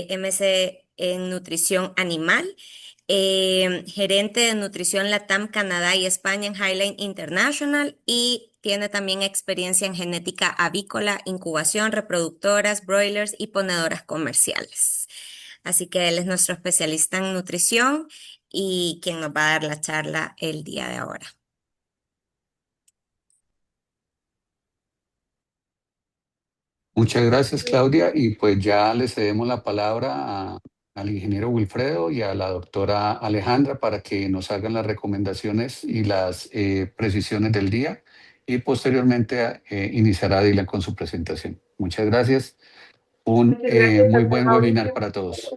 MC en nutrición animal, gerente de nutrición Latam, Canadá y España en Highline International y tiene también experiencia en genética avícola, incubación, reproductoras, broilers y ponedoras comerciales. Así que él es nuestro especialista en nutrición y quien nos va a dar la charla el día de ahora. Muchas gracias, Claudia. Y pues ya le cedemos la palabra al ingeniero Wilfredo y a la doctora Alejandra para que nos hagan las recomendaciones y las precisiones del día. Y posteriormente iniciará Dylan con su presentación. Muchas gracias. Un Muchas gracias, muy doctor buen webinar Mauricio. para todos.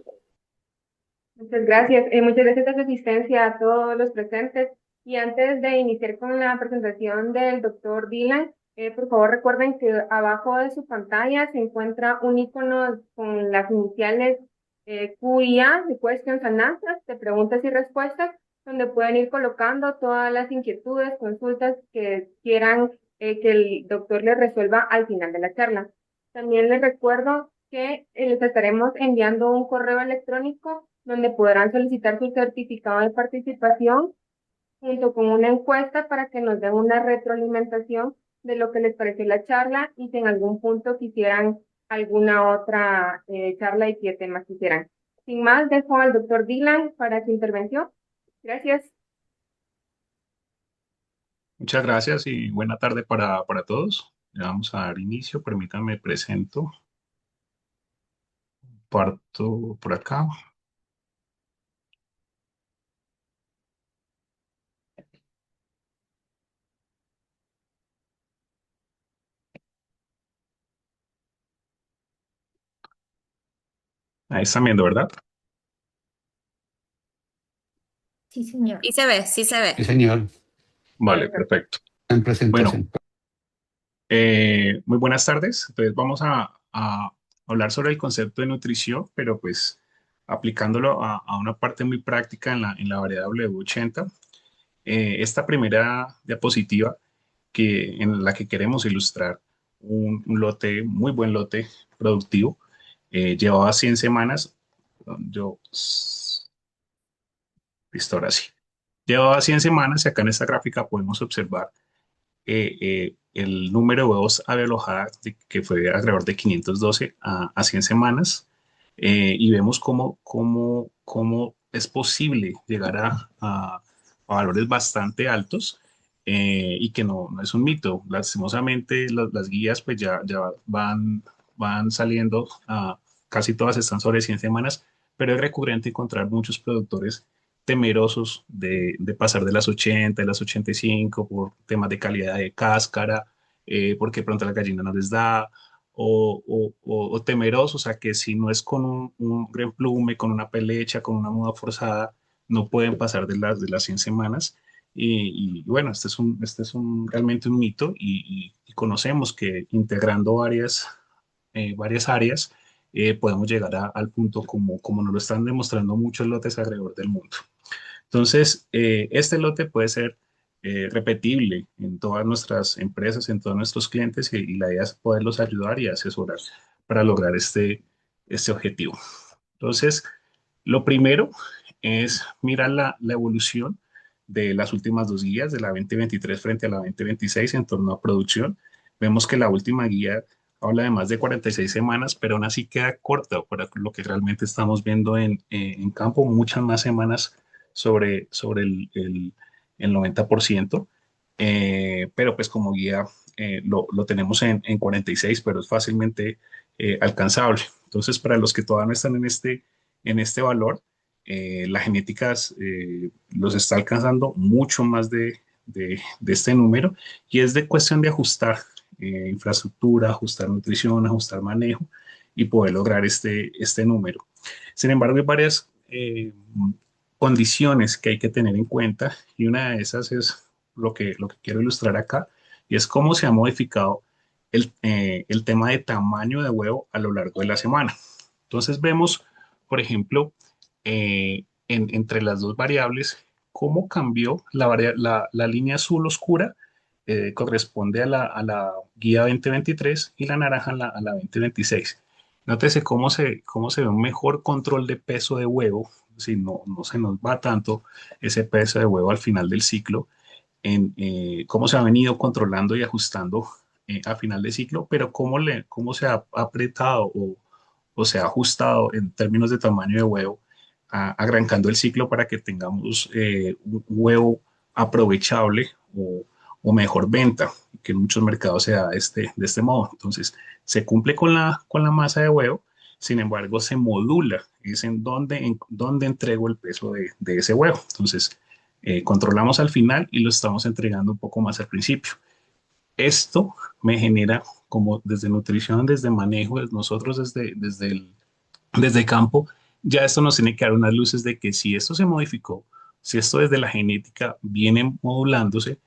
Muchas gracias. Muchas gracias a su asistencia a todos los presentes. Y antes de iniciar con la presentación del doctor Dylan, por favor recuerden que abajo de su pantalla se encuentra un icono con las iniciales Q y A, de Questions and Answers, de preguntas y respuestas, donde pueden ir colocando todas las inquietudes, consultas que quieran que el doctor les resuelva al final de la charla. También les recuerdo que les estaremos enviando un correo electrónico donde podrán solicitar su certificado de participación junto con una encuesta para que nos den una retroalimentación de lo que les pareció la charla y si en algún punto quisieran alguna otra charla y qué temas quisieran. Sin más, dejo al doctor Dylan para su intervención. Gracias. Muchas gracias y buena tarde para todos. Ya vamos a dar inicio. Permítanme presento. Parto por acá. Ahí están viendo, ¿verdad? Sí, señor. Sí se ve, sí se ve. Sí, señor, Vale, perfecto. en Bueno, presentación. muy buenas tardes. Entonces vamos a hablar sobre el concepto de nutrición, pero pues aplicándolo a una parte muy práctica en la variable W80. Esta primera diapositiva en la que queremos ilustrar un lote, muy buen lote productivo, llevaba 100 semanas. Yo, listo, ahora sí. Llevaba 100 semanas y acá en esta gráfica podemos observar el número de huevos alojada que fue alrededor de 512 a 100 semanas. Y vemos cómo es posible llegar a valores bastante altos y que no es un mito. Lastimosamente, las guías pues ya van saliendo, casi todas están sobre 100 semanas, pero es recurrente encontrar muchos productores temerosos de pasar de las 80, de las 85 por temas de calidad de cáscara, porque de pronto la gallina no les da, o temerosos a que si no es con un reemplume, con una pelecha, con una muda forzada, no pueden pasar de las 100 semanas. Y bueno, este es realmente un mito y conocemos que integrando varias áreas podemos llegar al punto como nos lo están demostrando muchos lotes alrededor del mundo. Entonces, este lote puede ser repetible en todas nuestras empresas, en todos nuestros clientes y la idea es poderlos ayudar y asesorar para lograr este objetivo. Entonces, lo primero es mirar la evolución de las últimas dos guías, de la 2023 frente a la 2026 en torno a producción. Vemos que la última guía habla de más de 46 semanas, pero aún así queda corta para lo que realmente estamos viendo en campo, muchas más semanas sobre el 90%. Pero pues como guía lo tenemos en 46, pero es fácilmente alcanzable. Entonces, para los que todavía no están en este valor, la genética los está alcanzando mucho más de este número y es de cuestión de ajustar infraestructura, ajustar nutrición, ajustar manejo y poder lograr este número. Sin embargo, hay varias condiciones que hay que tener en cuenta y una de esas es lo que quiero ilustrar acá y es cómo se ha modificado el tema de tamaño de huevo a lo largo de la semana. Entonces vemos, por ejemplo, entre las dos variables, cómo cambió la línea azul oscura, corresponde a la guía 2023 y la naranja a la 2026. Nótese cómo se ve un mejor control de peso de huevo, si no se nos va tanto ese peso de huevo al final del ciclo, en cómo se ha venido controlando y ajustando a final de ciclo, pero cómo se ha apretado o se ha ajustado en términos de tamaño de huevo, agrandando el ciclo para que tengamos un huevo aprovechable o mejor venta, que en muchos mercados se da de este modo. Entonces, se cumple con la masa de huevo, sin embargo, se modula, es en dónde entrego el peso de ese huevo. Entonces, controlamos al final y lo estamos entregando un poco más al principio. Esto me genera, como desde nutrición, desde manejo, nosotros desde campo, ya esto nos tiene que dar unas luces de que si esto se modificó, si esto desde la genética viene modulándose,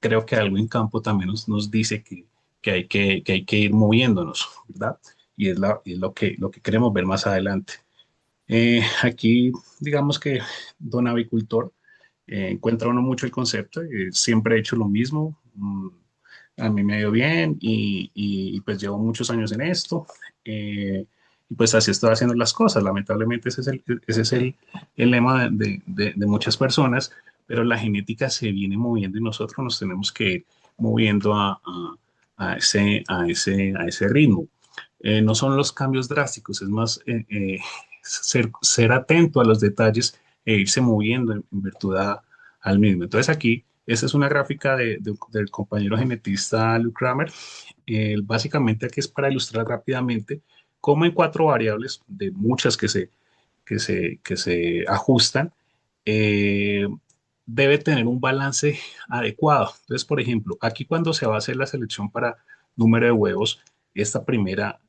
creo que algo en campo también nos dice que hay que ir moviéndonos, ¿verdad? Y es lo que queremos ver más adelante. Aquí, digamos que don avicultor encuentra uno mucho el concepto, siempre he hecho lo mismo, a mí me ha ido bien pues llevo muchos años en esto, eh, y pues así estoy haciendo las cosas. Lamentablemente ese es el lema de muchas personas, pero la genética se viene moviendo y nosotros nos tenemos que ir moviendo a ese ritmo. No son los cambios drásticos, es más ser atento a los detalles e irse moviendo en virtud al mismo. Entonces aquí, esta es una gráfica del compañero genetista Luke Kramer. Básicamente aquí es para ilustrar rápidamente cómo en cuatro variables, de muchas que se ajustan, eh, debe tener un balance adecuado. Entonces, por ejemplo, aquí cuando se va a hacer la selección para número de huevos, esta primera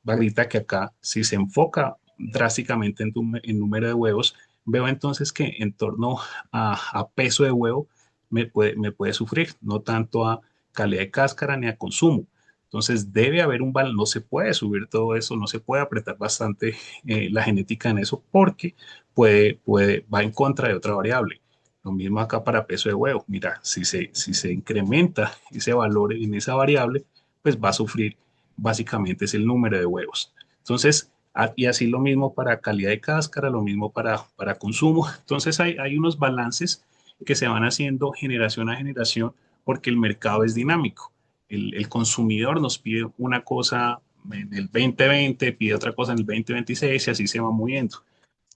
barrita que acá, si se enfoca drásticamente en número de huevos, veo entonces que en torno a peso de huevo me puede sufrir, no tanto a calidad de cáscara ni a consumo. Entonces debe haber un balance, no se puede subir todo eso, no se puede apretar bastante la genética en eso porque va en contra de otra variable. Lo mismo acá para peso de huevo. Mira, si se incrementa ese valor en esa variable, pues va a sufrir básicamente es el número de huevos. Entonces, y así lo mismo para calidad de cáscara, lo mismo para consumo. Entonces, hay unos balances que se van haciendo generación a generación porque el mercado es dinámico. El consumidor nos pide una cosa en el 2020, pide otra cosa en el 2026 y así se va moviendo.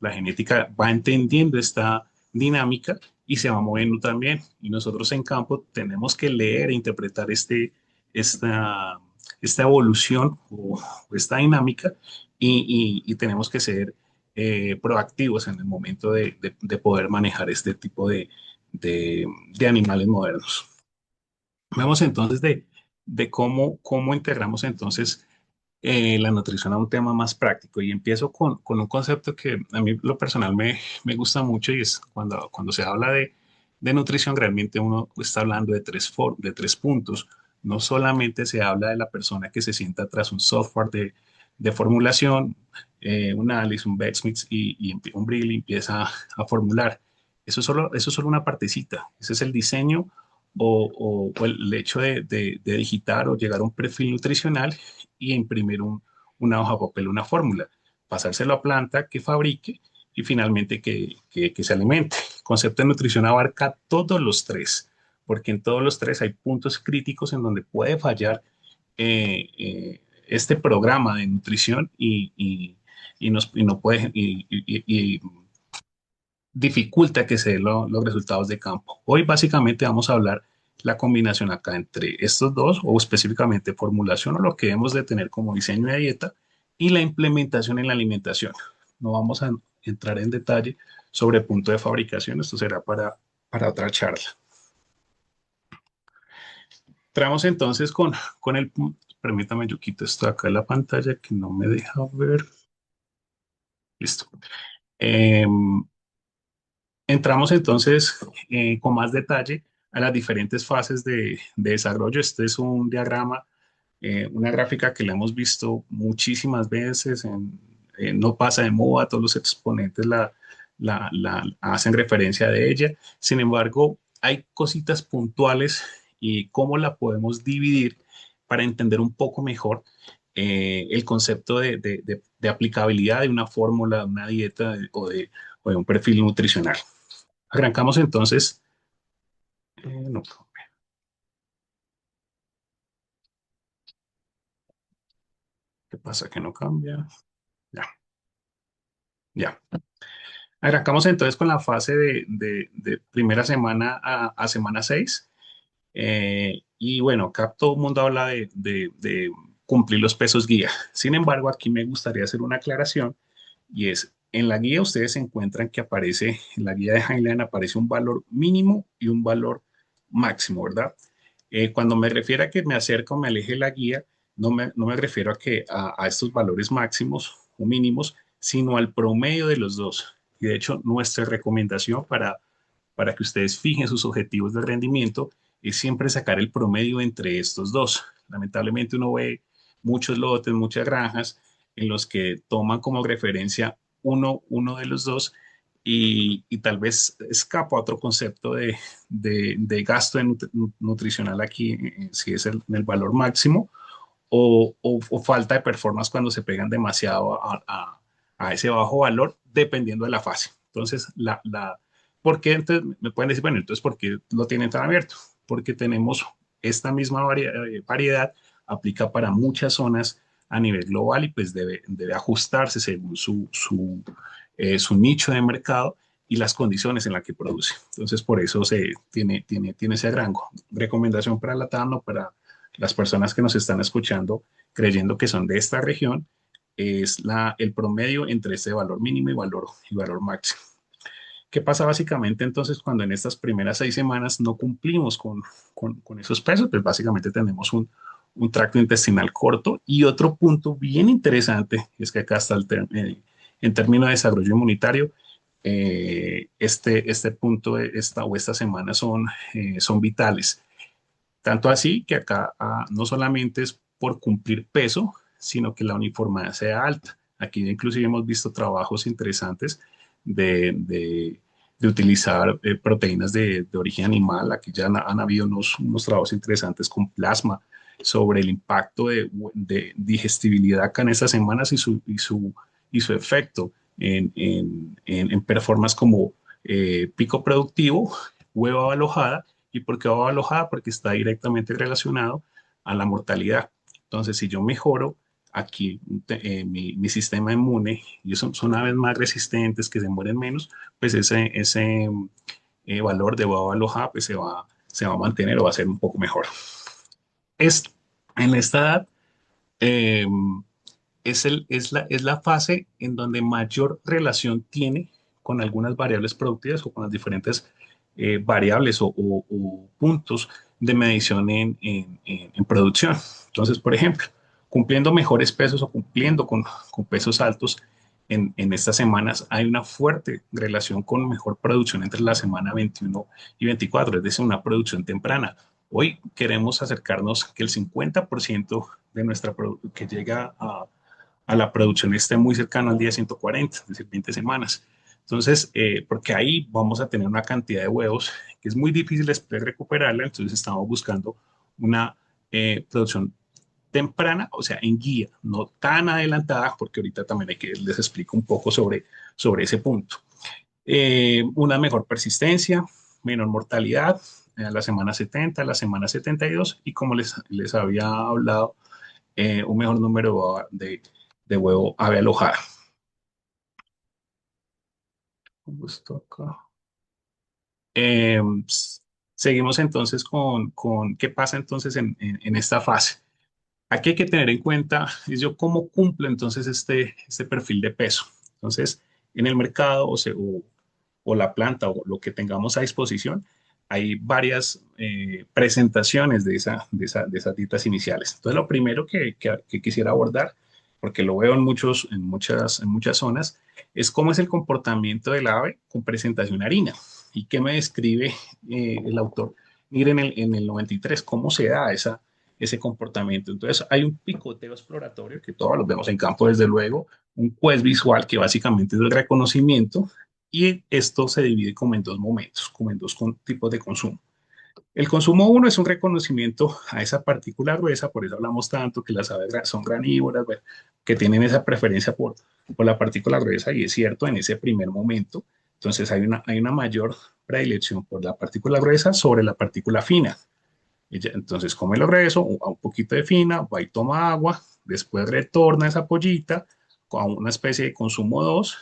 La genética va entendiendo esta dinámica y se va moviendo también. Y nosotros en campo tenemos que leer e interpretar esta, esta evolución o esta dinámica y tenemos que ser proactivos en el momento de poder manejar este tipo de animales modernos. Vemos entonces de cómo integramos entonces la nutrición a un tema más práctico y empiezo con un concepto que a mí lo personal me gusta mucho y es cuando se habla de nutrición realmente uno está hablando de tres puntos. No solamente se habla de la persona que se sienta tras un software de formulación, un Alice, un Becksmith y un Brill y empieza a formular. Eso es solo una partecita. Ese es el diseño o el hecho de digitar o llegar a un perfil nutricional y imprimir una hoja de papel, una fórmula, pasárselo a planta que fabrique y finalmente que se alimente. El concepto de nutrición abarca todos los tres, porque en todos los tres hay puntos críticos en donde puede fallar este programa de nutrición y no puede y dificulta que se den los resultados de campo. Hoy básicamente vamos a hablar la combinación acá entre estos dos o específicamente formulación o lo que debemos de tener como diseño de dieta y la implementación en la alimentación. No vamos a entrar en detalle sobre el punto de fabricación, esto será para otra charla. Entramos entonces con el punto, permítame yo quito esto acá en la pantalla que no me deja ver. Listo. Entramos entonces con más detalle a las diferentes fases de desarrollo. Este es un diagrama, una gráfica que la hemos visto muchísimas veces, no pasa de moda, todos los exponentes la hacen referencia de ella. Sin embargo, hay cositas puntuales y cómo la podemos dividir para entender un poco mejor el concepto de aplicabilidad de una fórmula, de una dieta o de un perfil nutricional. Arrancamos entonces. No, ¿qué pasa? Que no cambia. Ya, ya. Arrancamos entonces con la fase de primera semana a semana 6. Y bueno, acá todo el mundo habla de cumplir los pesos guía. Sin embargo, aquí me gustaría hacer una aclaración y es, en la guía ustedes encuentran que aparece, en la guía de Heinlein aparece un valor mínimo y un valor máximo, ¿verdad? Cuando me refiero a que me acerco o me aleje de la guía, no me refiero a que a estos valores máximos o mínimos, sino al promedio de los dos. Y de hecho, nuestra recomendación para que ustedes fijen sus objetivos de rendimiento es siempre sacar el promedio entre estos dos. Lamentablemente uno ve muchos lotes, muchas granjas en los que toman como referencia uno de los dos y tal vez escapa a otro concepto de gasto nutricional aquí, si es el valor máximo, o falta de performance cuando se pegan demasiado a ese bajo valor, dependiendo de la fase. Entonces, ¿por qué? Entonces, me pueden decir, bueno, entonces, ¿por qué lo tienen tan abierto? Porque tenemos esta misma variedad, aplica para muchas zonas a nivel global y pues debe ajustarse según su nicho de mercado y las condiciones en las que produce. Entonces, por eso tiene ese rango. Recomendación para la TAM, no para las personas que nos están escuchando creyendo que son de esta región, es el promedio entre este valor mínimo y valor máximo. ¿Qué pasa básicamente entonces cuando en estas primeras 6 semanas no cumplimos con esos pesos? Pues básicamente tenemos un tracto intestinal corto y otro punto bien interesante es que acá está en términos de desarrollo inmunitario, este punto esta semana son vitales. Tanto así que acá no solamente es por cumplir peso, sino que la uniformidad sea alta. Aquí inclusive hemos visto trabajos interesantes de utilizar proteínas de origen animal. Aquí ya han habido unos trabajos interesantes con plasma sobre el impacto de digestibilidad acá en estas semanas y su efecto en performance como pico productivo, hueva alojada. ¿Y por qué va alojada? Porque está directamente relacionado a la mortalidad. Entonces, si yo mejoro aquí mi sistema inmune y son aves más resistentes, que se mueren menos, pues ese valor de baba alojada pues se va a mantener o va a ser un poco mejor. En esta edad eh, es la fase en donde mayor relación tiene con algunas variables productivas o con las diferentes variables o puntos de medición en producción. Entonces, por ejemplo, cumpliendo mejores pesos o cumpliendo con pesos altos en estas semanas, hay una fuerte relación con mejor producción entre la semana 21 y 24, es decir, una producción temprana. Hoy queremos acercarnos que el 50% de nuestra que llega a la producción esté muy cercano al día 140, es decir, 20 semanas. Entonces, porque ahí vamos a tener una cantidad de huevos que es muy difícil después recuperarla, entonces estamos buscando una producción temprana, o sea, en guía, no tan adelantada, porque ahorita también les explico un poco sobre ese punto. Una mejor persistencia, menor mortalidad a la semana 70, a la semana 72, y como les había hablado, un mejor número de huevo ave alojada. Eh, Seguimos entonces con qué pasa entonces en esta fase. Aquí hay que tener en cuenta es yo cómo cumplo entonces este perfil de peso. Entonces, en el mercado o la planta o lo que tengamos a disposición, hay varias presentaciones de esas dietas iniciales. Entonces, lo primero que quisiera abordar, porque lo veo en muchas zonas, es cómo es el comportamiento del ave con presentación harina. ¿Y qué me describe el autor? Miren en el 93, cómo se da ese comportamiento. Entonces, hay un picoteo exploratorio que todos los vemos en campo, desde luego, un quest visual que básicamente es el reconocimiento, y esto se divide como en dos momentos, como en dos tipos de consumo. El consumo uno es un reconocimiento a esa partícula gruesa, por eso hablamos tanto que las aves son granívoras, bueno, que tienen esa preferencia por la partícula gruesa, y es cierto en ese primer momento. Entonces hay una mayor predilección por la partícula gruesa sobre la partícula fina. Entonces come lo grueso, un poquito de fina, va y toma agua, después retorna esa pollita con una especie de consumo 2,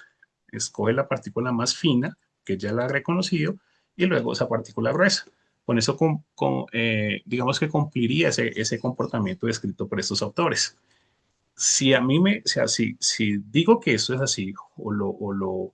escoge la partícula más fina, que ya la ha reconocido, y luego esa partícula gruesa. Con eso, digamos que cumpliría ese comportamiento descrito por estos autores. Si a mí o sea, si digo que esto es así, o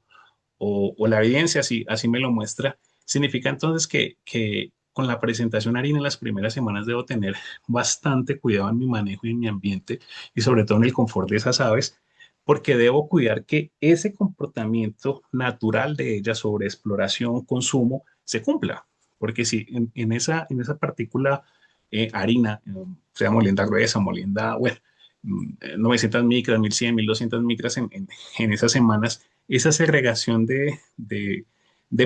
la evidencia así me lo muestra, significa entonces que con la presentación harina en las primeras semanas debo tener bastante cuidado en mi manejo y en mi ambiente, y sobre todo en el confort de esas aves, porque debo cuidar que ese comportamiento natural de ellas sobre exploración, consumo, se cumpla. Porque si en esa partícula harina, sea molienda gruesa, molienda, bueno, 900 micras, 1100, 1200 micras en esas semanas, esa segregación de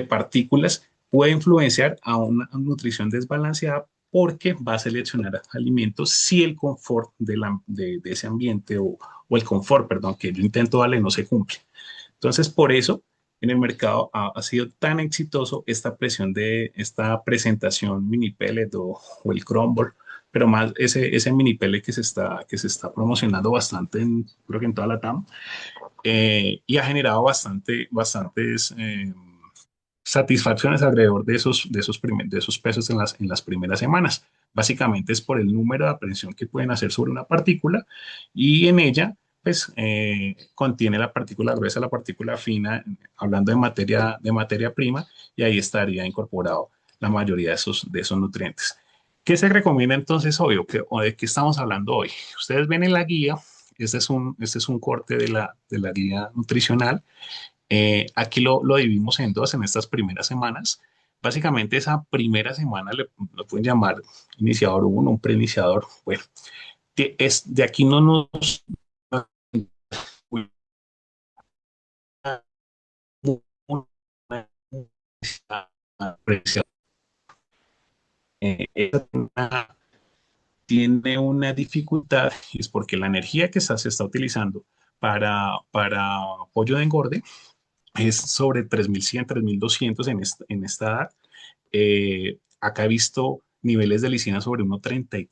partículas puede influenciar a una nutrición desbalanceada, porque va a seleccionar alimentos si el confort de ese ambiente, o el confort, perdón, que yo intento darle no se cumple. Entonces, por eso en el mercado ha sido tan exitoso esta presión de esta presentación mini pellet o el crumble, pero más ese mini pellet que se está promocionando bastante, creo que en toda la TAM, y ha generado bastantes satisfacciones alrededor de esos pesos en las primeras semanas. Básicamente es por el número de aprehensión que pueden hacer sobre una partícula, y en ella pues contiene la partícula gruesa, la partícula fina, hablando de materia prima, y ahí estaría incorporado la mayoría de esos nutrientes. ¿Qué se recomienda entonces hoy, o de qué estamos hablando hoy? Ustedes ven en la guía, este es un corte de la guía nutricional. Aquí lo dividimos en dos en estas primeras semanas. Básicamente esa primera semana lo pueden llamar iniciador uno, un preiniciador. Bueno, de aquí no nos esa tiene una dificultad, y es porque la energía que se está utilizando para pollo de engorde es sobre 3100, 3200 en esta edad. Acá he visto niveles de lisina sobre 1,34,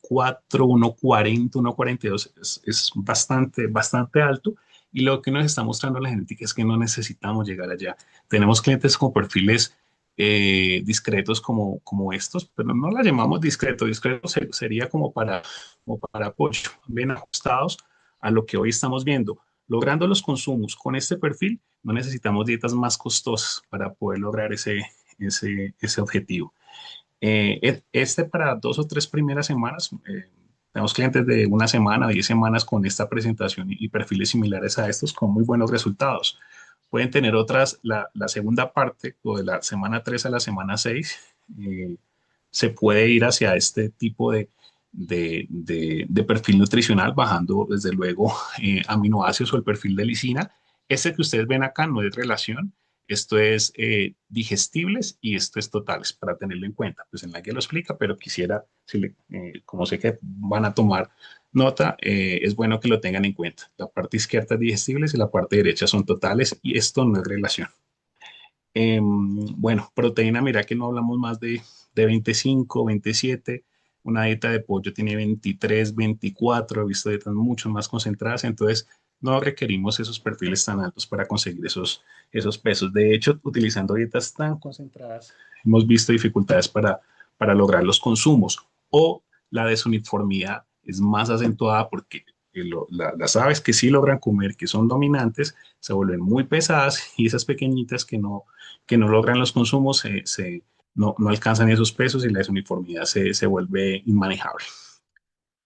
1,40, 1,42. Es bastante, bastante alto. Y lo que nos está mostrando la genética es que no necesitamos llegar allá. Tenemos clientes con perfiles discretos como estos, pero no la llamamos discreto. Discreto sería como para apoyo, bien ajustados a lo que hoy estamos viendo. Logrando los consumos con este perfil, no necesitamos dietas más costosas para poder lograr ese objetivo. Para 2 o 3 primeras semanas, tenemos clientes de una semana, 10 semanas con esta presentación, y perfiles similares a estos con muy buenos resultados. Pueden tener otras, la segunda parte, o de la semana 3 a la semana 6, se puede ir hacia este tipo de perfil nutricional, bajando desde luego aminoácidos o el perfil de lisina. Este que ustedes ven acá no es relación, esto es digestibles, y esto es totales, para tenerlo en cuenta. Pues en la guía lo explica, pero quisiera, como sé que van a tomar nota, es bueno que lo tengan en cuenta. La parte izquierda es digestibles y la parte derecha son totales, y esto no es relación. Bueno, proteína, mira que no hablamos más de 25, 27. Una dieta de pollo tiene 23, 24. He visto dietas mucho más concentradas. Entonces no requerimos esos perfiles tan altos para conseguir esos pesos. De hecho, utilizando dietas tan concentradas, hemos visto dificultades para lograr los consumos, o la desuniformidad es más acentuada, porque las aves que sí logran comer, que son dominantes, se vuelven muy pesadas, y esas pequeñitas que no logran los consumos no alcanzan esos pesos, y la desuniformidad se vuelve inmanejable.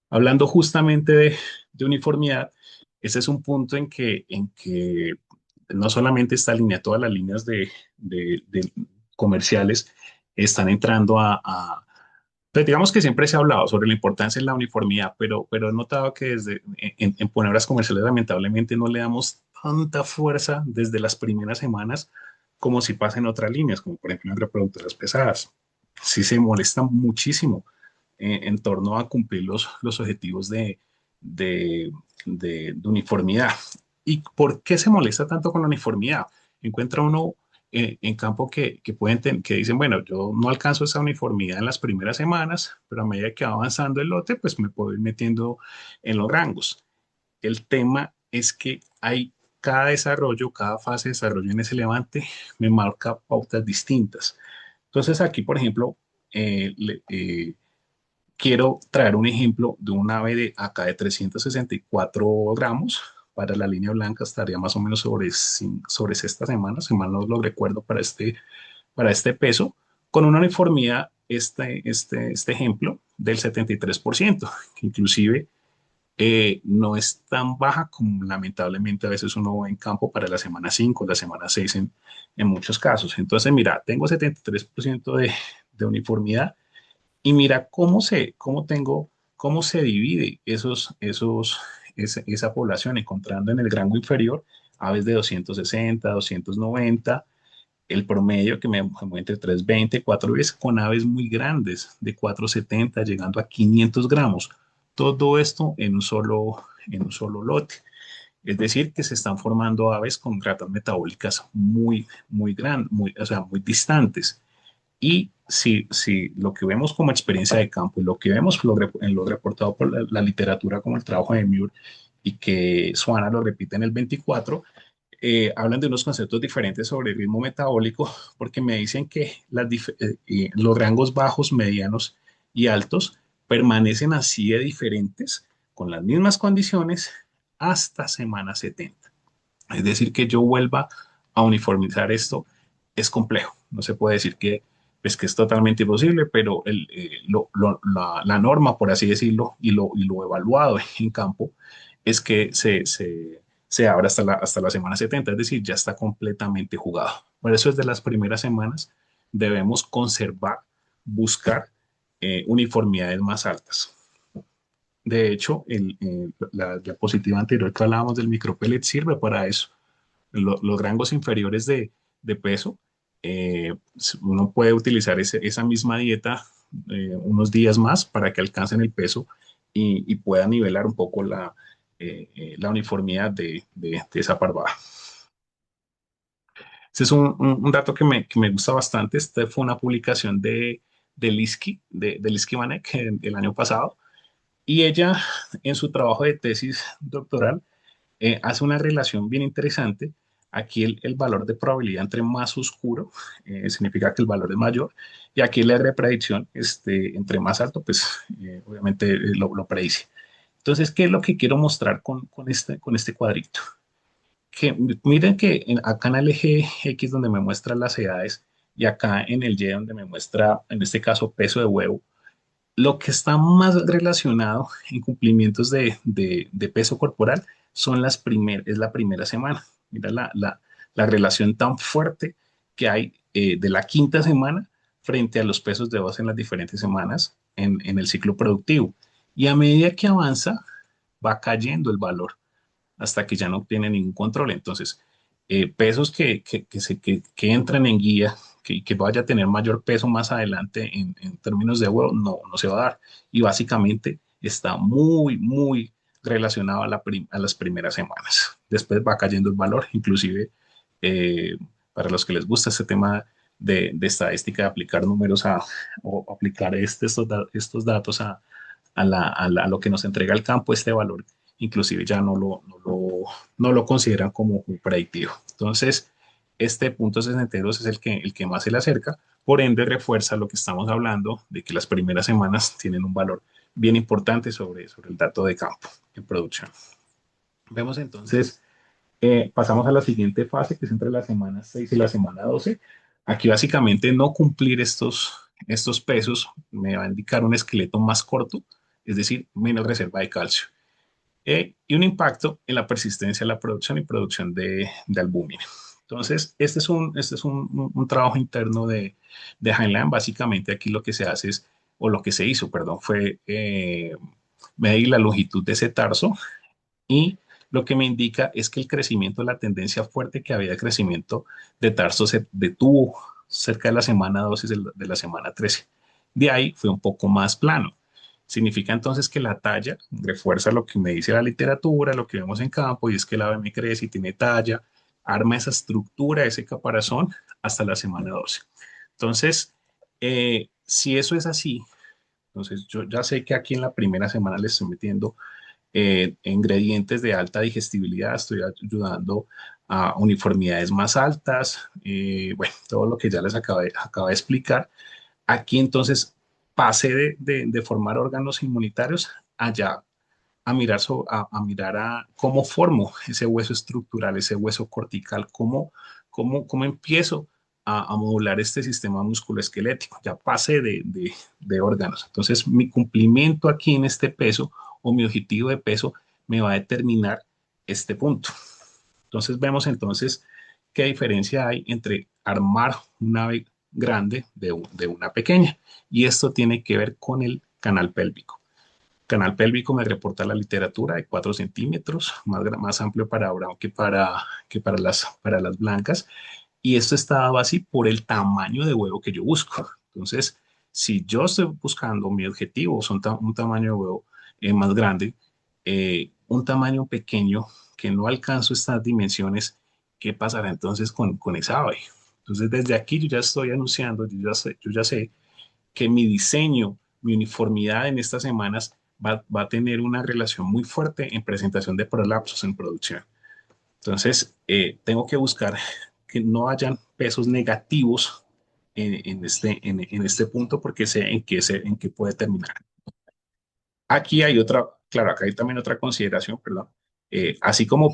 Hablando justamente de uniformidad, ese es un punto en que no solamente esta línea, todas las líneas de comerciales están entrando pues digamos que siempre se ha hablado sobre la importancia de la uniformidad, pero he notado que en palabras comerciales lamentablemente no le damos tanta fuerza desde las primeras semanas como si pasa en otras líneas, como por ejemplo en reproductoras pesadas. sí se molestan muchísimo en torno a cumplir los objetivos de, de uniformidad. ¿Y por qué se molesta tanto con la uniformidad? Encuentra uno en campo que dicen, bueno, yo no alcanzo esa uniformidad en las primeras semanas, pero a medida que va avanzando el lote, pues me puedo ir metiendo en los rangos. El tema es que hay cada desarrollo, cada fase de desarrollo en ese levante me marca pautas distintas. Entonces aquí, por ejemplo, quiero traer un ejemplo de un ave de acá de 364 gramos. Para la línea blanca estaría más o menos sobre esta semana, si mal no lo recuerdo, para este peso, con una uniformidad, este ejemplo, del 73%, que inclusive no es tan baja como lamentablemente a veces uno ve en campo para la semana 5, la semana 6 en muchos casos. Entonces, mira, tengo 73% de uniformidad y mira cómo se divide esa población, encontrando en el rango inferior aves de 260, 290, el promedio que me mueve entre 320, 4 veces, con aves muy grandes, de 470, llegando a 500 gramos. Todo esto en un solo lote. Es decir, que se están formando aves con ratas metabólicas muy, muy grandes, o sea, muy distantes. Y si lo que vemos como experiencia de campo y lo que vemos en lo reportado por la literatura como el trabajo de Muir y que Suana lo repite en el 24, hablan de unos conceptos diferentes sobre el ritmo metabólico porque me dicen que los rangos bajos, medianos y altos permanecen así de diferentes con las mismas condiciones hasta semana 70. Es decir, que yo vuelva a uniformizar esto es complejo. No se puede decir que es totalmente imposible, pero la norma, por así decirlo, y lo evaluado en campo, es que se abra hasta la semana 70, es decir, ya está completamente jugado. Por eso desde las primeras semanas debemos conservar, buscar uniformidades más altas. De hecho, la diapositiva anterior que hablábamos del micropellet sirve para eso. Los rangos inferiores de peso, uno puede utilizar esa misma dieta unos días más para que alcancen el peso y pueda nivelar un poco la uniformidad de esa parvada. Ese es un dato que me gusta bastante. Esta fue una publicación de Liski Vanek el año pasado. Y ella, en su trabajo de tesis doctoral, hace una relación bien interesante. Aquí el valor de probabilidad entre más oscuro significa que el valor es mayor. Y aquí la de predicción, entre más alto, pues obviamente lo predice. Entonces, ¿qué es lo que quiero mostrar con este cuadrito? Que miren que acá en el eje X donde me muestra las edades y acá en el Y donde me muestra, en este caso, peso de huevo, lo que está más relacionado en cumplimientos de peso corporal es la primera semana. Mira la relación tan fuerte que hay de la quinta semana frente a los pesos de base en las diferentes semanas en el ciclo productivo. Y a medida que avanza, va cayendo el valor hasta que ya no tiene ningún control. Entonces, pesos que entran en guía, que vaya a tener mayor peso más adelante en términos de huevo, no se va a dar. Y básicamente está muy, muy relacionado a las primeras semanas. Después va cayendo el valor, inclusive para los que les gusta este tema de estadística, de aplicar números o aplicar estos datos a lo que nos entrega el campo, este valor inclusive ya no lo consideran como un predictivo. Entonces, este punto 62 es el que más se le acerca, por ende refuerza lo que estamos hablando de que las primeras semanas tienen un valor bien importante sobre el dato de campo en producción. Vemos entonces, pasamos a la siguiente fase, que es entre la semana 6 y la semana 12. Aquí básicamente no cumplir estos pesos me va a indicar un esqueleto más corto, es decir, menos reserva de calcio y un impacto en la persistencia de la producción y producción de albúmina. Entonces, este es un trabajo interno de Heinlein. Básicamente aquí lo que se hace o lo que se hizo, perdón, fue medir la longitud de ese tarso y lo que me indica es que el crecimiento, la tendencia fuerte que había de crecimiento de tarso se detuvo cerca de la semana 12 de la semana 13. De ahí fue un poco más plano. Significa entonces que la talla refuerza lo que me dice la literatura, lo que vemos en campo, y es que el ave me crece y tiene talla, arma esa estructura, ese caparazón hasta la semana 12. Entonces, si eso es así, entonces yo ya sé que aquí en la primera semana le estoy metiendo ingredientes de alta digestibilidad, estoy ayudando a uniformidades más altas, bueno, todo lo que ya les acabé de explicar. Aquí entonces pasé de formar órganos inmunitarios allá a mirar, a mirar a cómo formo ese hueso estructural, ese hueso cortical, cómo empiezo a modular este sistema musculoesquelético. Ya pasé de órganos. Entonces, mi cumplimiento aquí en este peso o mi objetivo de peso me va a determinar este punto. Entonces, vemos entonces qué diferencia hay entre armar una ave grande de una pequeña. Y esto tiene que ver con el canal pélvico. Canal pélvico me reporta la literatura de 4 centímetros, más amplio para Brown para las blancas. Y esto está dado así por el tamaño de huevo que yo busco. Entonces, si yo estoy buscando mi objetivo, son un tamaño de huevo más grande, un tamaño pequeño que no alcanzo estas dimensiones, ¿qué pasará entonces con esa ave? Entonces, desde aquí yo ya estoy anunciando, yo ya sé que mi diseño, mi uniformidad en estas semanas va a tener una relación muy fuerte en presentación de prolapsos en producción. Entonces, tengo que buscar que no hayan pesos negativos en este punto porque sé en qué puede terminar. Aquí hay otra, claro, acá hay también otra consideración, perdón. Así como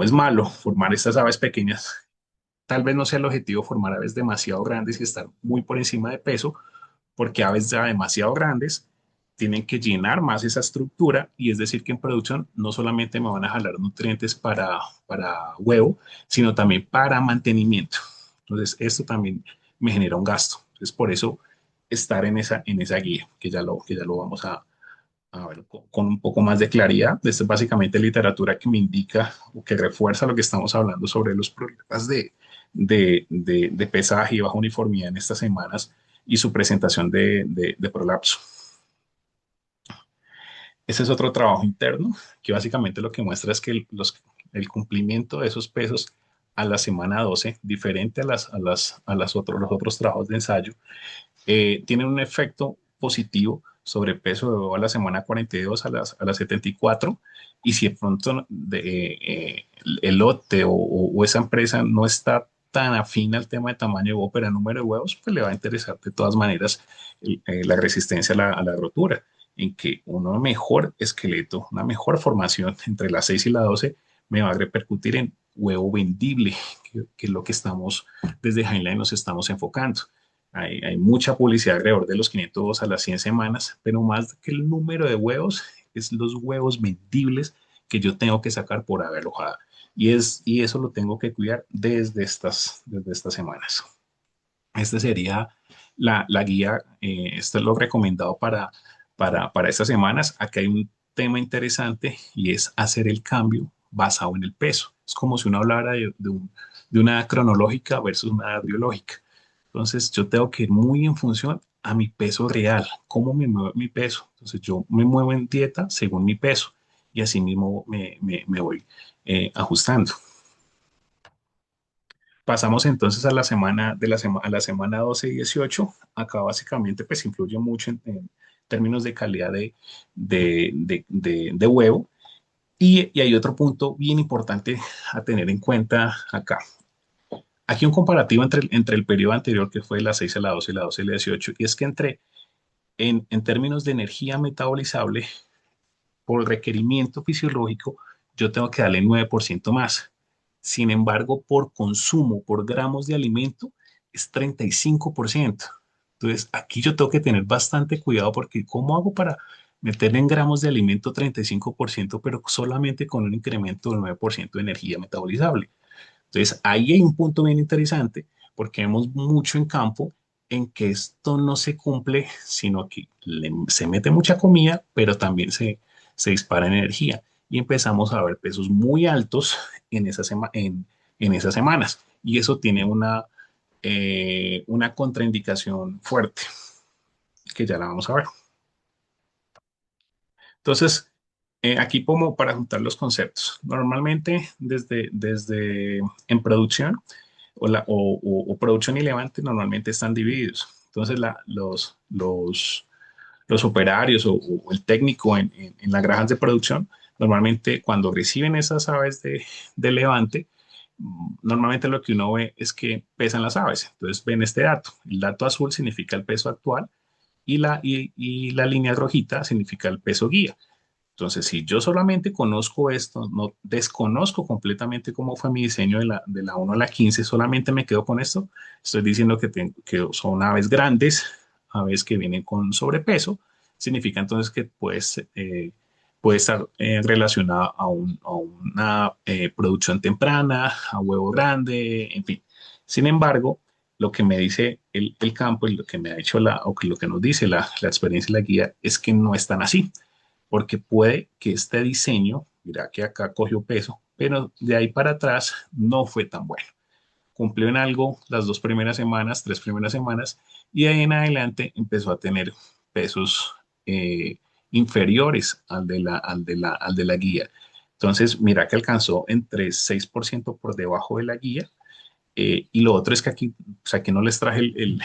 es malo formar estas aves pequeñas, tal vez no sea el objetivo formar aves demasiado grandes y estar muy por encima de peso, porque aves ya demasiado grandes tienen que llenar más esa estructura y es decir que en producción no solamente me van a jalar nutrientes para huevo, sino también para mantenimiento. Entonces, esto también me genera un gasto. Entonces, por eso estar en esa guía, que ya lo vamos a ver con un poco más de claridad. Esto es básicamente literatura que me indica o que refuerza lo que estamos hablando sobre los problemas de pesaje y baja uniformidad en estas semanas y su presentación de prolapso. Ese es otro trabajo interno que básicamente lo que muestra es que el cumplimiento de esos pesos a la semana 12, diferente los otros trabajos de ensayo, tienen un efecto positivo sobre el peso de huevo a la semana 42, a las 74, y si de pronto el lote o esa empresa no está tan afín al tema de tamaño de huevo, pero el número de huevos, pues le va a interesar de todas maneras la resistencia a la rotura, en que uno mejor esqueleto, una mejor formación entre la 6 y la 12 me va a repercutir en huevo vendible, que es lo que estamos desde Highline nos estamos enfocando. Hay mucha publicidad alrededor de los 502 a las 100 semanas, pero más que el número de huevos, es los huevos vendibles que yo tengo que sacar por ave alojada. Y eso lo tengo que cuidar desde estas semanas. Esta sería la guía, esto es lo recomendado para estas semanas. Aquí hay un tema interesante y es hacer el cambio basado en el peso. Es como si uno hablara de una cronológica versus una edad biológica. Entonces, yo tengo que ir muy en función a mi peso real, cómo me mueve mi peso. Entonces, yo me muevo en dieta según mi peso y así mismo me voy ajustando. Pasamos entonces a la semana a la semana 12 y 18. Acá básicamente pues influye mucho en términos de calidad de huevo. Y hay otro punto bien importante a tener en cuenta acá. Aquí un comparativo entre el periodo anterior, que fue la 6 a la 12 y la 12 a la 18, y es que en términos de energía metabolizable, por requerimiento fisiológico, yo tengo que darle 9% más. Sin embargo, por consumo, por gramos de alimento, es 35%. Entonces, aquí yo tengo que tener bastante cuidado porque ¿cómo hago para meterle en gramos de alimento 35%, pero solamente con un incremento del 9% de energía metabolizable? Entonces, ahí hay un punto bien interesante porque vemos mucho en campo en que esto no se cumple, sino que se mete mucha comida, pero también se dispara energía y empezamos a ver pesos muy altos en esas semanas. Y eso tiene una contraindicación fuerte, que ya la vamos a ver. Entonces, aquí como para juntar los conceptos, normalmente desde en producción o producción y levante normalmente están divididos. Entonces, los operarios o el técnico en las granjas de producción, normalmente cuando reciben esas aves de levante, normalmente lo que uno ve es que pesan las aves. Entonces ven este dato. El dato azul significa el peso actual y la línea rojita significa el peso guía. Entonces, si yo solamente conozco esto, no desconozco completamente cómo fue mi diseño de la 1 a la 15, solamente me quedo con esto, estoy diciendo que son aves grandes, aves que vienen con sobrepeso, significa entonces que puede estar relacionada a una producción temprana, a huevo grande, en fin. Sin embargo, lo que me dice el campo y lo que me ha hecho o que lo que nos dice la experiencia y la guía es que no es tan así, porque puede que este diseño, mira que acá cogió peso, pero de ahí para atrás no fue tan bueno. Cumplió en algo las 2 primeras semanas, 3 primeras semanas, y de ahí en adelante empezó a tener pesos inferiores al de la guía. Entonces, mira que alcanzó entre 6% por debajo de la guía. Y lo otro es que aquí, o sea, que no les traje el,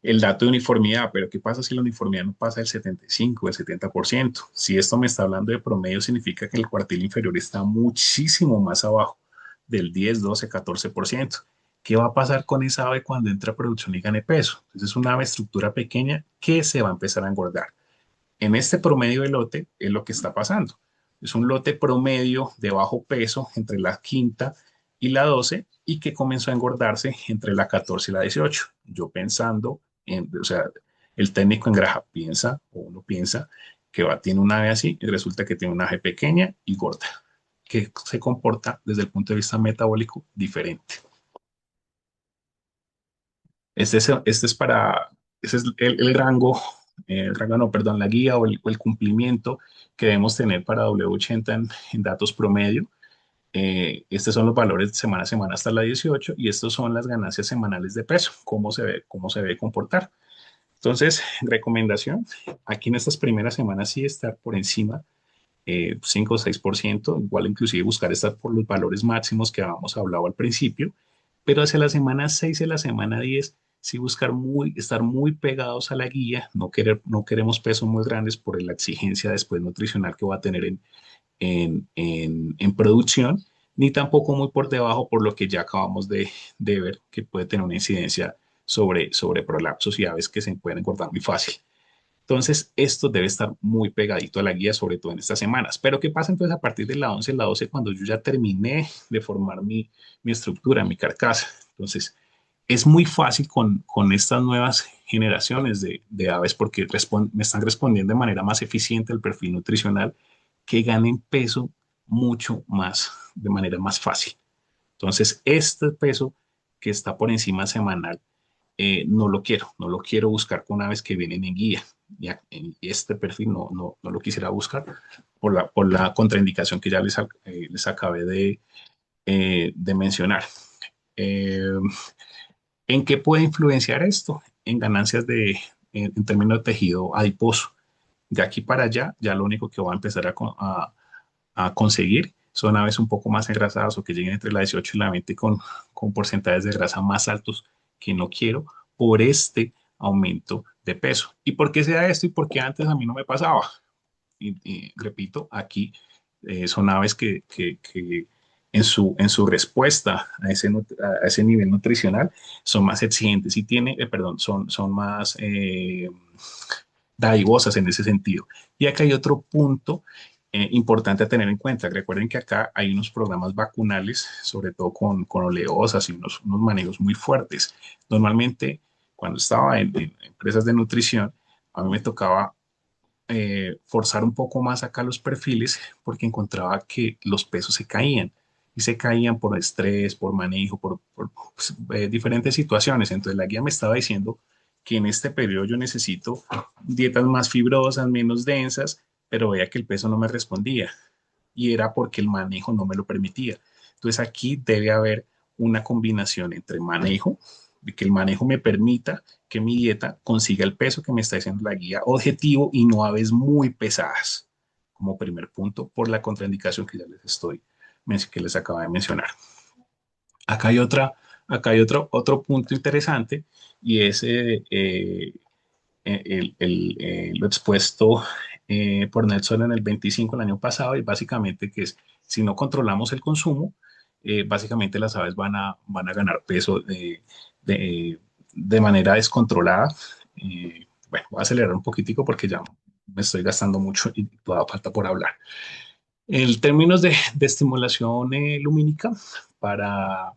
el dato de uniformidad, pero ¿qué pasa si la uniformidad no pasa del 75, del 70%? Si esto me está hablando de promedio, significa que el cuartil inferior está muchísimo más abajo del 10, 12, 14%. ¿Qué va a pasar con esa ave cuando entre a producción y gane peso? Entonces es una ave estructura pequeña que se va a empezar a engordar. En este promedio de lote es lo que está pasando. Es un lote promedio de bajo peso entre la quinta y la 12 y que comenzó a engordarse entre la 14 y la 18. Yo pensando, o sea, el técnico en granja piensa, o uno piensa, que tiene un ave así y resulta que tiene una ave pequeña y gorda, que se comporta desde el punto de vista metabólico diferente. Ese es el rango no, perdón, la guía o el cumplimiento que debemos tener para W80 en datos promedio. Estos son los valores semana a semana hasta la 18 y estos son las ganancias semanales de peso, cómo se ve comportar. Entonces, recomendación, aquí en estas primeras semanas sí estar por encima 5 o 6%, igual inclusive buscar estar por los valores máximos que habíamos hablado al principio, pero hacia la semana 6 y la semana 10 sí buscar estar muy pegados a la guía, no queremos pesos muy grandes por la exigencia después nutricional que va a tener en producción, ni tampoco muy por debajo por lo que ya acabamos de ver que puede tener una incidencia sobre prolapsos y aves que se pueden engordar muy fácil. Entonces, esto debe estar muy pegadito a la guía, sobre todo en estas semanas. Pero, ¿qué pasa entonces a partir de la 11 y la 12 cuando yo ya terminé de formar mi estructura, mi carcasa? Entonces, es muy fácil con estas nuevas generaciones de aves porque me están respondiendo de manera más eficiente al perfil nutricional que ganen peso mucho más, de manera más fácil. Entonces, este peso que está por encima semanal no lo quiero buscar con aves que vienen en guía. Ya, en este perfil no lo quisiera buscar por la contraindicación que ya les acabé de mencionar. Eh, ¿En qué puede influenciar esto? En ganancias en términos de tejido adiposo. De aquí para allá, ya lo único que va a empezar a conseguir son aves un poco más engrasadas o que lleguen entre la 18 y la 20 con porcentajes de grasa más altos que no quiero por este aumento de peso. ¿Y por qué se da esto? Y por qué antes a mí no me pasaba. Y repito, aquí son aves que en su respuesta a ese nivel nutricional son más exigentes y son más dadivosas en ese sentido. Y acá hay otro punto importante a tener en cuenta. Recuerden que acá hay unos programas vacunales, sobre todo con oleosas y unos manejos muy fuertes. Normalmente, cuando estaba en empresas de nutrición, a mí me tocaba forzar un poco más acá los perfiles porque encontraba que los pesos se caían y se caían por estrés, por manejo, por pues, diferentes situaciones. Entonces la guía me estaba diciendo que en este periodo yo necesito dietas más fibrosas, menos densas, pero veía que el peso no me respondía y era porque el manejo no me lo permitía. Entonces aquí debe haber una combinación entre manejo, de que el manejo me permita que mi dieta consiga el peso que me está diciendo la guía objetivo y no aves muy pesadas, como primer punto, por la contraindicación que ya que les acabo de mencionar. Acá hay otro punto interesante y es lo expuesto por Nelson en el 25 el año pasado, y básicamente que es, si no controlamos el consumo, básicamente las aves van a ganar peso de, de manera descontrolada. Bueno, voy a acelerar un poquitico porque ya me estoy gastando mucho y todavía falta por hablar. En términos de estimulación lumínica para,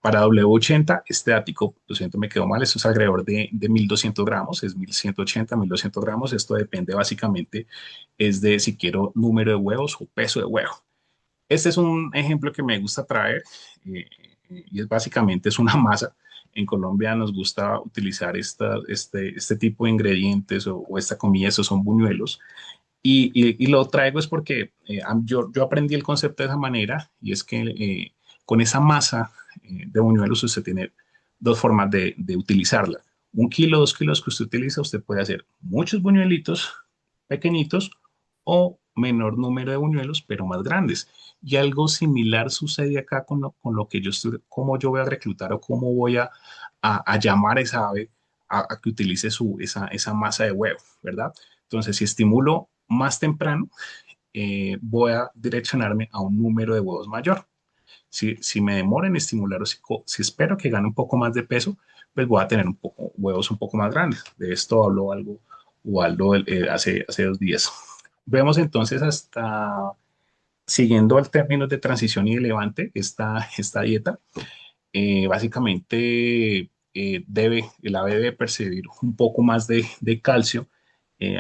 para W80, este ático, lo siento, me quedó mal, esto es alrededor de 1200 gramos, es 1180, 1200 gramos. Esto depende básicamente, es de si quiero número de huevos o peso de huevo. Este es un ejemplo que me gusta traer y es básicamente es una masa. En Colombia nos gusta utilizar este tipo de ingredientes o esta comida, estos son buñuelos. Y lo traigo es porque yo aprendí el concepto de esa manera, y es que con esa masa de buñuelos usted tiene dos formas de utilizarla. 1 kilo, 2 kilos que usted utiliza, usted puede hacer muchos buñuelitos pequeñitos o menor número de buñuelos, pero más grandes. Y algo similar sucede acá con lo que yo estoy, cómo yo voy a reclutar o cómo voy a llamar a esa ave a que utilice esa masa de huevo, ¿verdad? Entonces, si estimulo más temprano, voy a direccionarme a un número de huevos mayor. Si me demoro en estimular o si espero que gane un poco más de peso, pues voy a tener huevos un poco más grandes. De esto habló algo Waldo hace 2 días. Vemos entonces hasta, siguiendo el término de transición y de levante, esta dieta, básicamente el ave debe percibir un poco más de calcio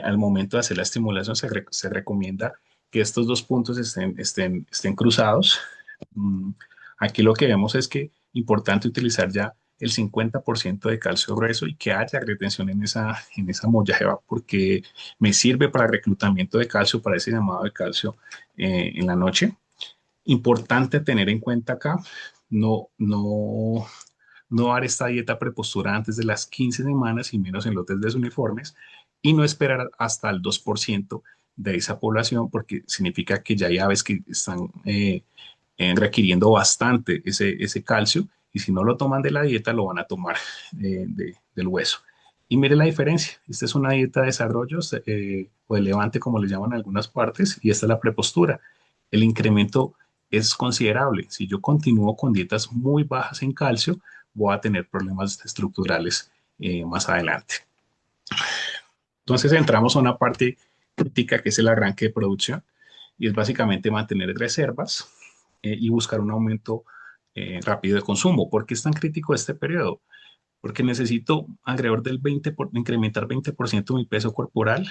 al momento de hacer la estimulación. Se recomienda que estos dos puntos estén cruzados. Mm, Aquí lo que vemos es que importante utilizar ya el 50% de calcio grueso y que haya retención en esa mollajeva, porque me sirve para reclutamiento de calcio, para ese llamado de calcio en la noche. Importante tener en cuenta acá, no dar esta dieta prepostura antes de las 15 semanas y menos en lotes desuniformes, y no esperar hasta el 2% de esa población, porque significa que ya hay aves que están requiriendo bastante ese calcio, y si no lo toman de la dieta lo van a tomar del hueso. Y mire la diferencia, esta es una dieta de desarrollo o de levante como le llaman en algunas partes, y esta es la prepostura. El incremento es considerable. Si yo continúo con dietas muy bajas en calcio, voy a tener problemas estructurales más adelante. Entonces entramos a una parte crítica que es el arranque de producción, y es básicamente mantener reservas y buscar un aumento rápido de consumo. ¿Por qué es tan crítico este periodo? Porque necesito alrededor del incrementar 20% mi peso corporal,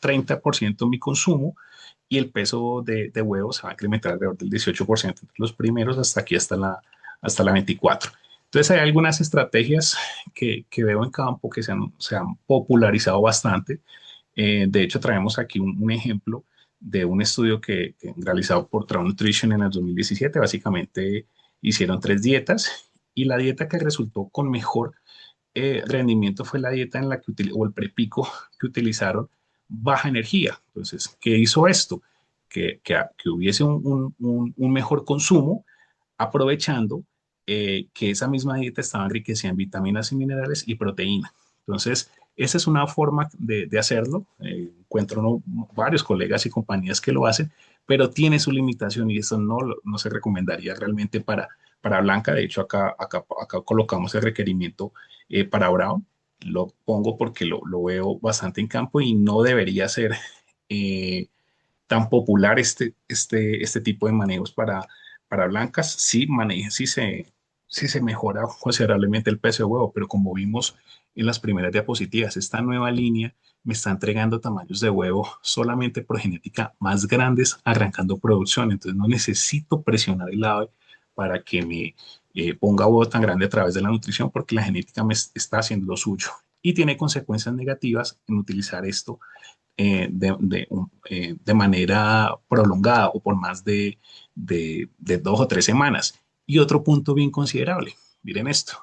30% mi consumo, y el peso de huevos se va a incrementar alrededor del 18% entre los primeros hasta aquí, hasta la 24. Entonces hay algunas estrategias que veo en campo que se han popularizado bastante. De hecho, traemos aquí un ejemplo de un estudio que realizado por Traum Nutrition en el 2017. Básicamente hicieron 3 dietas, y la dieta que resultó con mejor rendimiento fue la dieta en la que o el prepico que utilizaron baja energía. Entonces, ¿qué hizo esto? Que hubiese un mejor consumo, aprovechando que esa misma dieta estaba enriquecida en vitaminas y minerales y proteína. Entonces, esa es una forma de hacerlo. Encuentro varios colegas y compañías que lo hacen, pero tiene su limitación, y eso no se recomendaría realmente para Blanca. De hecho, acá colocamos el requerimiento para Brown. Lo pongo porque lo veo bastante en campo y no debería ser eh, tan popular este tipo de manejos para blancas. Sí se mejora considerablemente el peso de huevo, pero como vimos en las primeras diapositivas, esta nueva línea me está entregando tamaños de huevo solamente por genética más grandes arrancando producción. Entonces no necesito presionar el ave para que me ponga huevo tan grande a través de la nutrición, porque la genética me está haciendo lo suyo, y tiene consecuencias negativas en utilizar esto de manera prolongada o por más de 2 o 3 semanas. Y otro punto bien considerable, miren esto,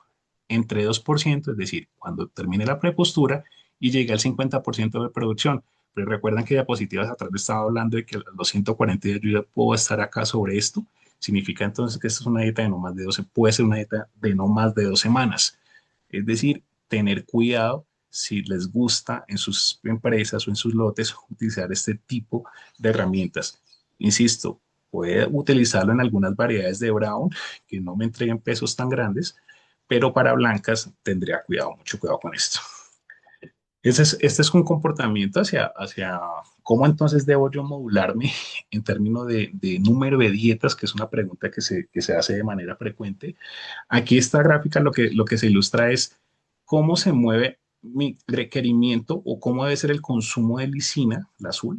entre 2%, es decir, cuando termine la prepostura y llegue al 50% de producción. Pero recuerdan que diapositivas atrás les estaba hablando de que a los 140 días yo ya puedo estar acá sobre esto. Significa entonces que esta es una dieta de no más de 12, puede ser una dieta de no más de 2 semanas. Es decir, tener cuidado si les gusta en sus empresas o en sus lotes utilizar este tipo de herramientas. Insisto, puede utilizarlo en algunas variedades de brown que no me entreguen pesos tan grandes, pero para blancas tendría cuidado, mucho cuidado con esto. Este es un comportamiento hacia cómo entonces debo yo modularme en términos de número de dietas, que es una pregunta que se hace de manera frecuente. Aquí esta gráfica lo que se ilustra es cómo se mueve mi requerimiento o cómo debe ser el consumo de lisina, la azul,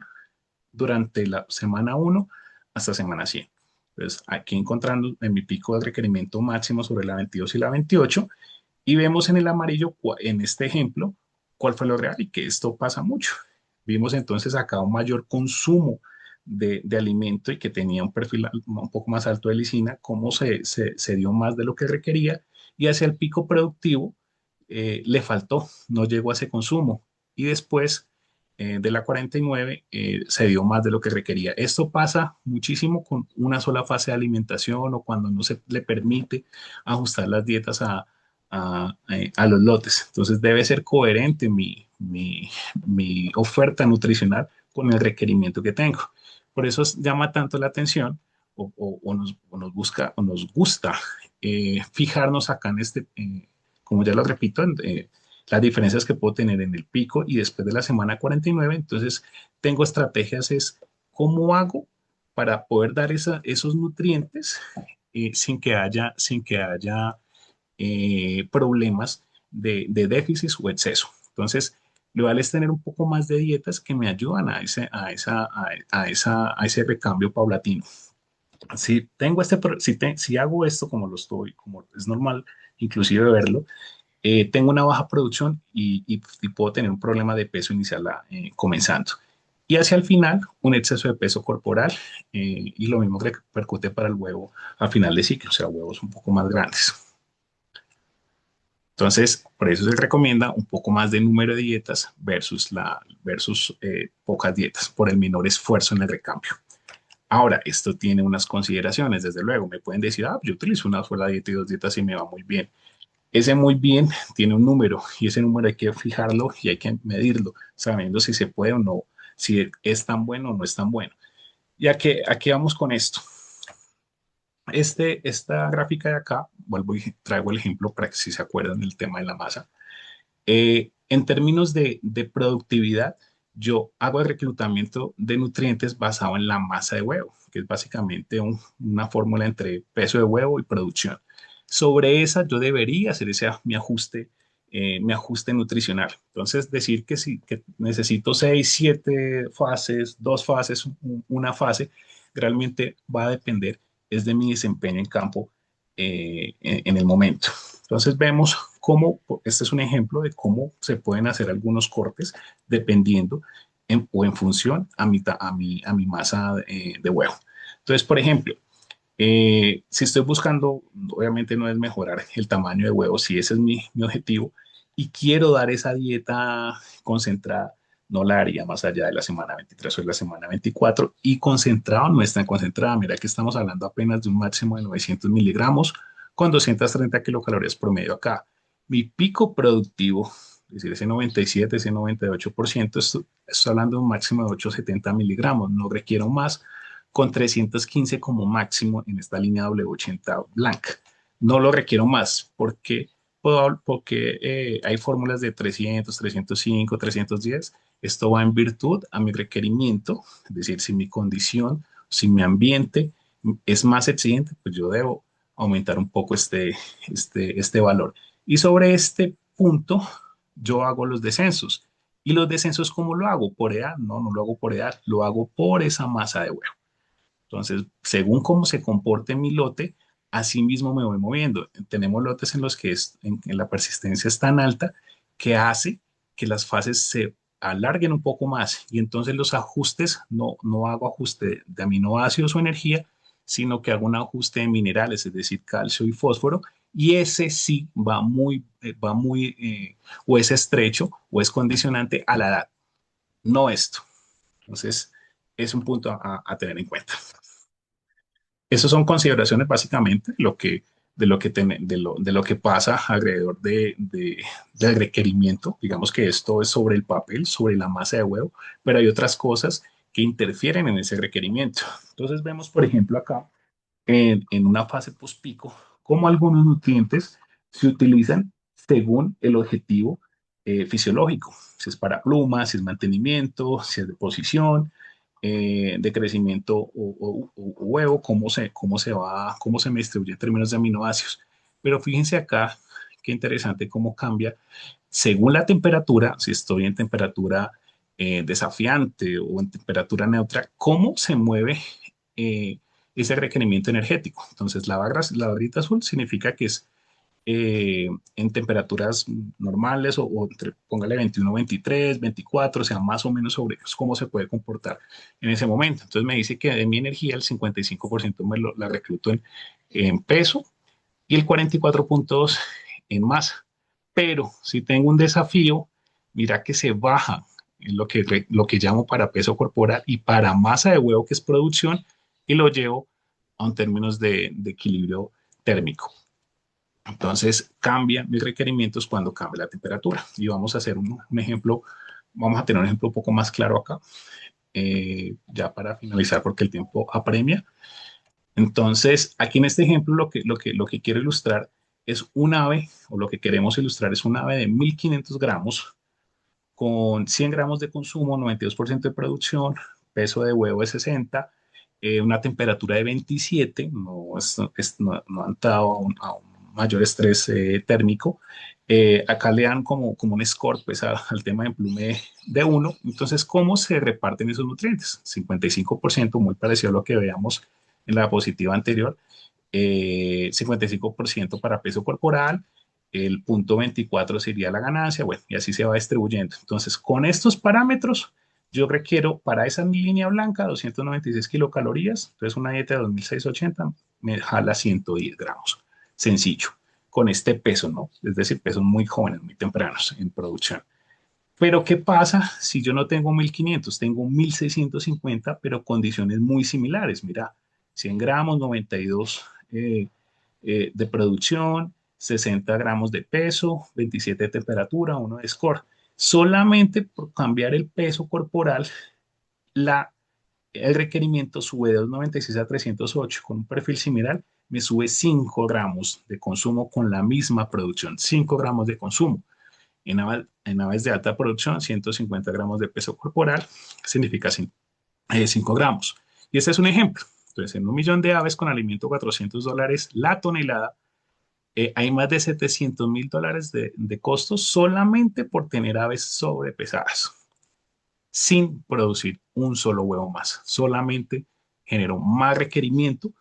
durante la semana 1 hasta semana 100. Entonces, aquí encontrando en mi pico de requerimiento máximo sobre la 22 y la 28, y vemos en el amarillo, en este ejemplo, cuál fue lo real y que esto pasa mucho. Vimos entonces acá un mayor consumo de alimento y que tenía un perfil un poco más alto de lisina, cómo se dio más de lo que requería y hacia el pico productivo le faltó, no llegó a ese consumo. Y después de la 49 se dio más de lo que requería. Esto pasa muchísimo con una sola fase de alimentación o cuando no se le permite ajustar las dietas a los lotes. Entonces debe ser coherente mi oferta nutricional con el requerimiento que tengo. Por eso llama tanto la atención o nos busca o nos gusta fijarnos acá en este, como ya lo repito, las diferencias que puedo tener en el pico y después de la semana 49. Entonces tengo estrategias, es cómo hago para poder dar esos nutrientes sin que haya problemas de déficit o exceso. Entonces, lo ideal es tener un poco más de dietas que me ayudan a ese recambio paulatino. Si tengo si hago esto como es normal, inclusive verlo, tengo una baja producción y puedo tener un problema de peso inicial comenzando. Y hacia el final, un exceso de peso corporal y lo mismo que repercute para el huevo al final de ciclo, o sea, huevos un poco más grandes. Entonces, por eso se recomienda un poco más de número de dietas versus pocas dietas por el menor esfuerzo en el recambio. Ahora, esto tiene unas consideraciones, desde luego. Me pueden decir, yo utilizo una sola dieta y 2 dietas y me va muy bien. Ese muy bien tiene un número y ese número hay que fijarlo y hay que medirlo, sabiendo si se puede o no, si es tan bueno o no es tan bueno. ¿Y a qué vamos con esto? Esta gráfica de acá, vuelvo y traigo el ejemplo para que si se acuerdan del tema de la masa. En términos de productividad, yo hago el reclutamiento de nutrientes basado en la masa de huevo, que es básicamente una fórmula entre peso de huevo y producción. Sobre esa yo debería hacer mi ajuste nutricional. Entonces, decir que necesito 6, 7 fases, 2 fases, una fase, realmente va a depender es de mi desempeño en campo en el momento. Entonces vemos cómo, este es un ejemplo de cómo se pueden hacer algunos cortes dependiendo o en función a mi masa de huevo. Entonces, por ejemplo, si estoy buscando, obviamente no es mejorar el tamaño de huevo, si ese es mi objetivo, y quiero dar esa dieta concentrada, no la haría más allá de la semana 23 o de la semana 24, y concentrado no es tan concentrada. Mira que estamos hablando apenas de un máximo de 900 miligramos con 230 kilocalorías promedio acá. Mi pico productivo, es decir, ese 97, ese 98%, estoy hablando de un máximo de 870 miligramos, no requiero más, con 315 como máximo en esta línea W80 blanca. No lo requiero más porque hay fórmulas de 300, 305, 310. Esto va en virtud a mi requerimiento, es decir, si mi condición, si mi ambiente es más exigente, pues yo debo aumentar un poco este valor. Y sobre este punto, yo hago los descensos. ¿Y los descensos cómo lo hago? ¿Por edad? No, no lo hago por edad, lo hago por esa masa de huevo. Entonces, según cómo se comporte mi lote, así mismo me voy moviendo. Tenemos lotes en los que en la persistencia es tan alta que hace que las fases se alarguen un poco más y entonces los ajustes, no hago ajuste de aminoácidos o energía, sino que hago un ajuste de minerales, es decir, calcio y fósforo, y ese sí o es estrecho o es condicionante a la edad, no esto. Entonces, es un punto a tener en cuenta. Esas son consideraciones básicamente de lo que pasa alrededor del requerimiento. Digamos que esto es sobre el papel, sobre la masa de huevo, pero hay otras cosas que interfieren en ese requerimiento. Entonces vemos, por ejemplo, acá en una fase post-pico, cómo algunos nutrientes se utilizan según el objetivo fisiológico. Si es para plumas, si es mantenimiento, si es deposición, de crecimiento o huevo, cómo se me distribuye en términos de aminoácidos. Pero fíjense acá, qué interesante cómo cambia según la temperatura, si estoy en temperatura desafiante o en temperatura neutra, cómo se mueve eh, ese requerimiento energético. Entonces, la barrita azul significa que es en temperaturas normales póngale 21, 23, 24, o sea, más o menos sobre cómo se puede comportar en ese momento. Entonces me dice que de mi energía el 55% la recluto en peso y el 44,2% en masa. Pero si tengo un desafío, mira que se baja en lo que llamo para peso corporal y para masa de huevo, que es producción, y lo llevo a un términos de equilibrio térmico. Entonces cambian mis requerimientos cuando cambia la temperatura. Y vamos a hacer un ejemplo, vamos a tener un ejemplo un poco más claro acá, ya para finalizar porque el tiempo apremia. Entonces, aquí en este ejemplo lo que quiero ilustrar es un ave, o lo que queremos ilustrar es un ave de 1500 gramos con 100 gramos de consumo, 92% de producción, peso de huevo de 60, una temperatura de 27, no han dado a un mayor estrés térmico. Acá le dan como un score pues, al tema de emplume de 1. Entonces, ¿cómo se reparten esos nutrientes? 55%, muy parecido a lo que veíamos en la diapositiva anterior, 55% para peso corporal, el punto 24 sería la ganancia, bueno, y así se va distribuyendo. Entonces, con estos parámetros, yo requiero para esa línea blanca 296 kilocalorías, entonces una dieta de 2680 me jala 110 gramos. Sencillo, con este peso, ¿no? Es decir, pesos muy jóvenes, muy tempranos en producción. Pero ¿qué pasa si yo no tengo 1500? Tengo 1650, pero condiciones muy similares. Mira, 100 gramos, 92 de producción, 60 gramos de peso, 27 de temperatura, 1 de score. Solamente por cambiar el peso corporal, el requerimiento sube de 296 a 308 con un perfil similar, me sube 5 gramos de consumo con la misma producción, 5 gramos de consumo. En aves de alta producción, 150 gramos de peso corporal, significa 5 gramos. Y este es un ejemplo. Entonces, en 1 millón de aves con alimento, $400 la tonelada, hay más de $700,000 de costos solamente por tener aves sobrepesadas, sin producir un solo huevo más. Solamente generó más requerimiento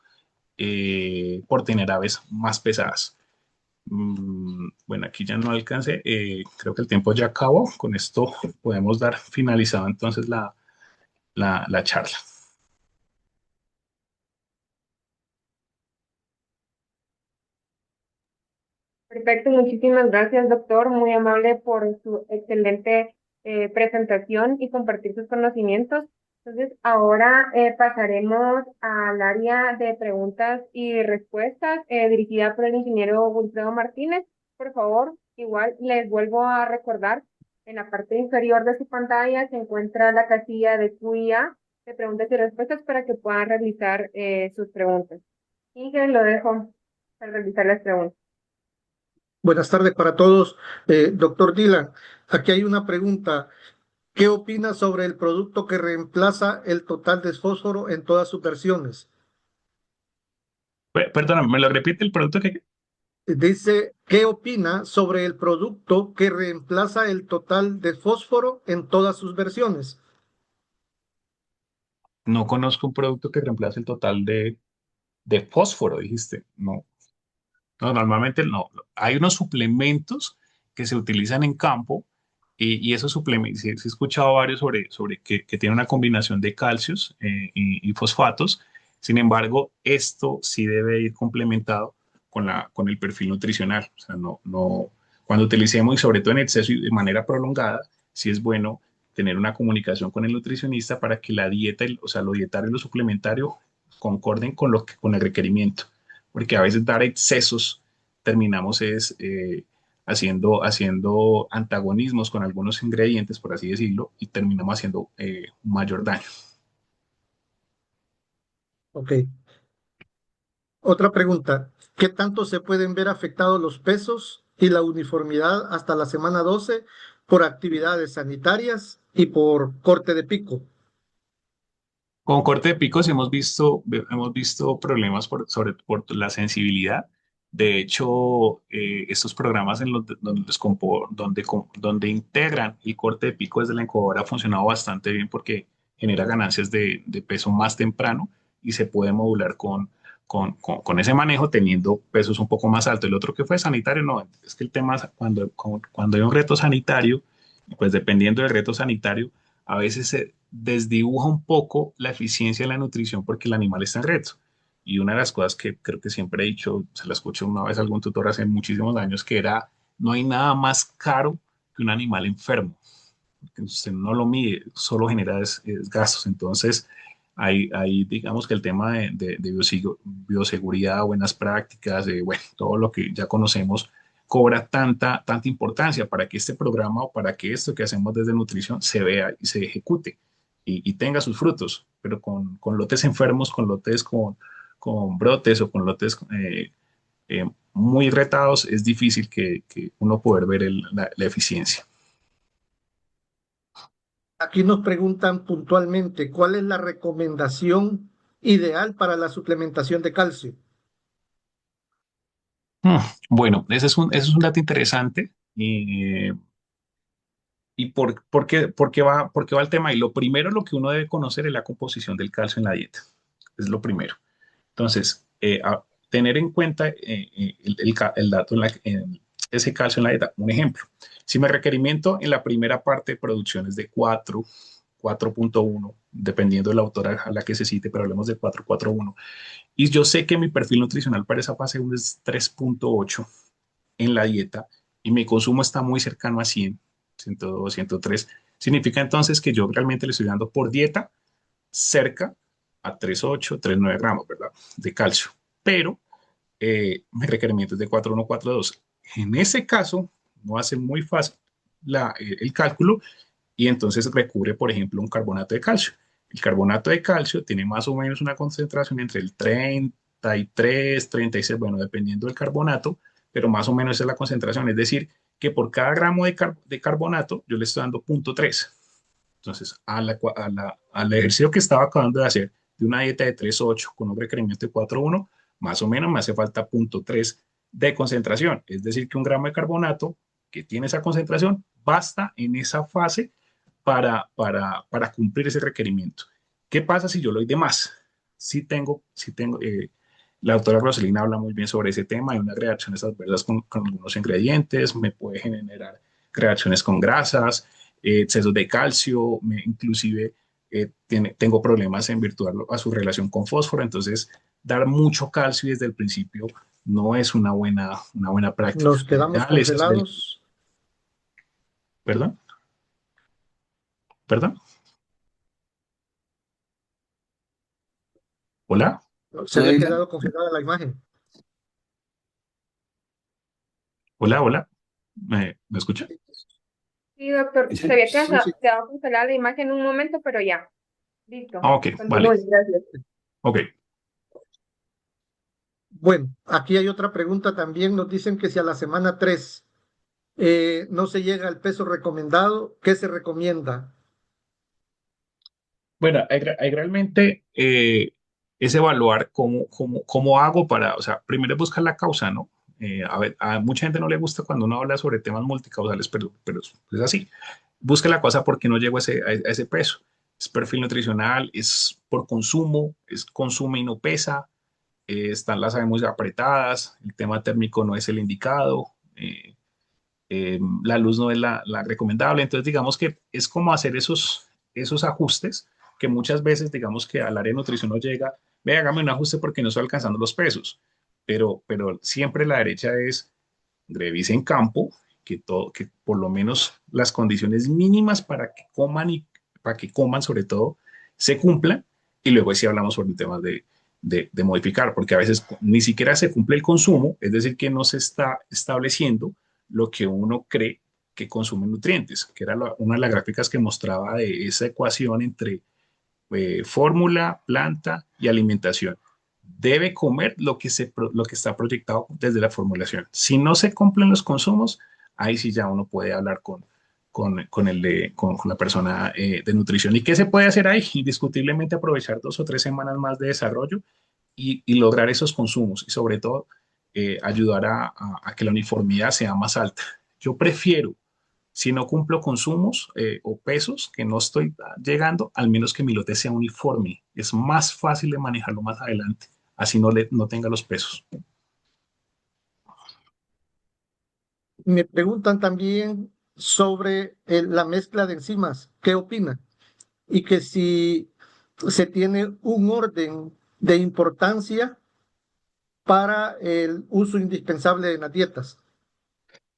por tener aves más pesadas. Bueno, aquí ya no alcancé. Creo que el tiempo ya acabó. Con esto podemos dar finalizado entonces la charla. Perfecto, muchísimas gracias, doctor. Muy amable por su excelente presentación y compartir sus conocimientos. Entonces, ahora pasaremos al área de preguntas y respuestas dirigida por el ingeniero Wilfredo Martínez. Por favor, igual les vuelvo a recordar, en la parte inferior de su pantalla se encuentra la casilla de Q&A de preguntas y respuestas para que puedan realizar sus preguntas. Y que lo dejo para realizar las preguntas. Buenas tardes para todos. Doctor Dylan, aquí hay una pregunta. ¿Qué opina sobre el producto que reemplaza el total de fósforo en todas sus versiones? Perdona, ¿me lo repite el producto que? Dice, ¿qué opina sobre el producto que reemplaza el total de fósforo en todas sus versiones? No conozco un producto que reemplace el total de fósforo, dijiste. No, no, normalmente no. Hay unos suplementos que se utilizan en campo y esos suplementos, sí, sí he escuchado varios sobre que tienen una combinación de calcios y fosfatos. Sin embargo, esto sí debe ir complementado con el perfil nutricional. O sea, cuando utilicemos y sobre todo en exceso y de manera prolongada, sí es bueno tener una comunicación con el nutricionista para que la dieta, o sea, lo dietario y lo suplementario concorden con el requerimiento, porque a veces dar excesos terminamos haciendo antagonismos con algunos ingredientes, por así decirlo, y terminamos haciendo un mayor daño. Ok. Otra pregunta. ¿Qué tanto se pueden ver afectados los pesos y la uniformidad hasta la semana 12 por actividades sanitarias y por corte de pico? Con corte de picos hemos visto problemas por la sensibilidad. De hecho, estos programas donde integran el corte de pico desde la incubadora ha funcionado bastante bien porque genera ganancias de peso más temprano y se puede modular con ese manejo teniendo pesos un poco más altos. El otro que fue sanitario, no, es que el tema es cuando hay un reto sanitario, pues dependiendo del reto sanitario, a veces se desdibuja un poco la eficiencia de la nutrición porque el animal está en reto. Y una de las cosas que creo que siempre he dicho, se la escuché una vez a algún tutor hace muchísimos años, que era, no hay nada más caro que un animal enfermo. Porque usted no lo mide, solo genera es gastos. Entonces, digamos que el tema de bioseguridad, buenas prácticas, bueno, todo lo que ya conocemos, cobra tanta importancia para que este programa o para que esto que hacemos desde nutrición se vea y se ejecute y tenga sus frutos, pero con lotes enfermos, con lotes con brotes o con lotes muy retados, es difícil que uno poder ver la eficiencia. Aquí nos preguntan puntualmente, ¿cuál es la recomendación ideal para la suplementación de calcio? Mm, Bueno, ese es un dato interesante. ¿Y por qué va el tema? Y lo primero, lo que uno debe conocer es la composición del calcio en la dieta. Es lo primero. Entonces, tener en cuenta el dato ese calcio en la dieta. Un ejemplo, si mi requerimiento en la primera parte de producción es de 4.1, dependiendo de la autora a la que se cite, pero hablemos de 4.1, y yo sé que mi perfil nutricional para esa fase 1 es 3.8 en la dieta y mi consumo está muy cercano a 102, 103, significa entonces que yo realmente le estoy dando por dieta cerca a 3.8, 3.9 gramos, ¿verdad? De calcio. Pero mi requerimiento es de 4.1, 4.2. En ese caso, no hace muy fácil el cálculo y entonces recubre, por ejemplo, un carbonato de calcio. El carbonato de calcio tiene más o menos una concentración entre el 33, 36, bueno, dependiendo del carbonato, pero más o menos esa es la concentración. Es decir, que por cada gramo de carbonato yo le estoy dando 0.3. Entonces, al ejercicio que estaba acabando de hacer de una dieta de 3.8 con un requerimiento de 4.1, más o menos me hace falta 0.3 de concentración. Es decir, que un gramo de carbonato que tiene esa concentración basta en esa fase para cumplir ese requerimiento. ¿Qué pasa si yo lo doy de más? La doctora Roselina habla muy bien sobre ese tema. Hay unas reacciones adversas con algunos ingredientes, me puede generar reacciones con grasas, excesos de calcio, inclusive tengo problemas en virtud a su relación con fósforo. Entonces, dar mucho calcio desde el principio no es una buena práctica. Nos Lo quedamos ideal es hacer, congelados. perdón, perdón, hola, Se ¿No, había Dylan? quedado congelada la imagen. hola, hola, ¿me escucha? Sí, doctor, se Sí. había Sí, sí. quedado congelada la imagen un momento, pero ya, listo. Ah, ok, vale, Continúe, gracias. ok. Bueno, aquí hay otra pregunta también. Nos dicen que si a la semana 3 no se llega al peso recomendado, ¿qué se recomienda? Bueno, hay realmente es evaluar cómo hago o sea, primero es buscar la causa, ¿no? A ver, a mucha gente no le gusta cuando uno habla sobre temas multicausales, pero es así. Busca la causa porque no llego a ese peso. Es perfil nutricional, es por consumo, es consume y no pesa, están las aves muy apretadas, el tema térmico no es el indicado, la luz no es la recomendable. Entonces, digamos que es como hacer esos ajustes que muchas veces, digamos que al área de nutrición no llega ve, hágame un ajuste porque no estoy alcanzando los pesos. Pero siempre la derecha es revise en campo, que por lo menos las condiciones mínimas para que coman y para que coman sobre todo se cumplan. Y luego sí hablamos sobre el tema de modificar, porque a veces ni siquiera se cumple el consumo, es decir, que no se está estableciendo lo que uno cree que consume nutrientes, que era una de las gráficas que mostraba de esa ecuación entre fórmula, planta y alimentación. Debe comer lo que está proyectado desde la formulación. Si no se cumplen los consumos, ahí sí ya uno puede hablar con la persona de nutrición. ¿Y qué se puede hacer ahí? Indiscutiblemente aprovechar 2 o 3 semanas más de desarrollo y lograr esos consumos y sobre todo ayudar a que la uniformidad sea más alta. Yo prefiero si no cumplo consumos o pesos que no estoy llegando, al menos que mi lote sea uniforme. Es más fácil de manejarlo más adelante, así no tenga los pesos. Me preguntan también sobre la mezcla de enzimas. ¿Qué opina? Y que si se tiene un orden de importancia para el uso indispensable en las dietas.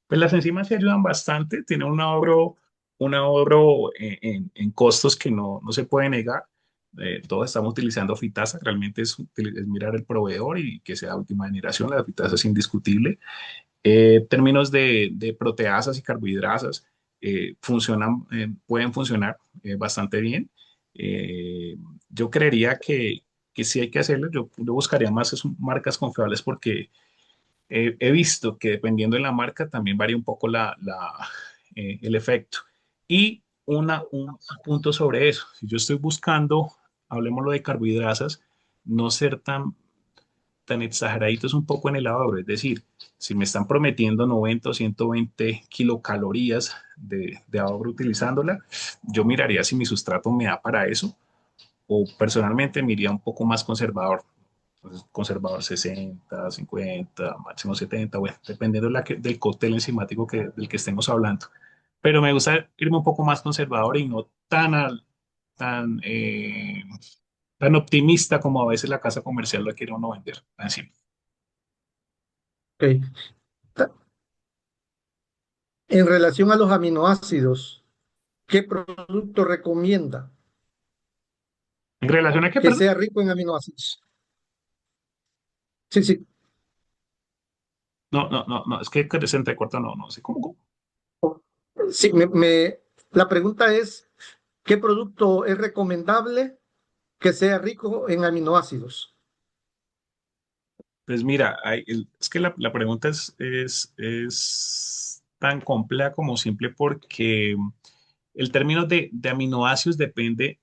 Pues las enzimas se ayudan bastante, tienen un ahorro en costos que no se puede negar. Todos estamos utilizando fitasa, realmente es mirar el proveedor y que sea última generación, la fitasa es indiscutible. Términos de proteasas y carbohidrasas pueden funcionar bastante bien. Eh, yo creería que sí hay que hacerlo. Yo buscaría más marcas confiables porque he visto que dependiendo de la marca también varía un poco el efecto. Y un punto sobre eso. Si yo estoy buscando, hablemoslo de carbohidrasas, no ser tan exageraditos un poco en el ahorro. Es decir, si me están prometiendo 90 o 120 kilocalorías de ahorro utilizándola, yo miraría si mi sustrato me da para eso o personalmente me iría un poco más conservador. Entonces, conservador 60, 50, máximo 70, bueno, dependiendo del cóctel enzimático del que estemos hablando. Pero me gusta irme un poco más conservador y no tan, eh, tan optimista como a veces la casa comercial lo quiere uno vender encima. Ok. En relación a los aminoácidos, ¿qué producto recomienda ¿En relación a qué, que perdón? sea rico en aminoácidos? Sí, sí. No, es que se entrecorta, no sé cómo. Sí, la pregunta es, ¿qué producto es recomendable que sea rico en aminoácidos? Pues mira, es que la pregunta es tan compleja como simple porque el término de aminoácidos depende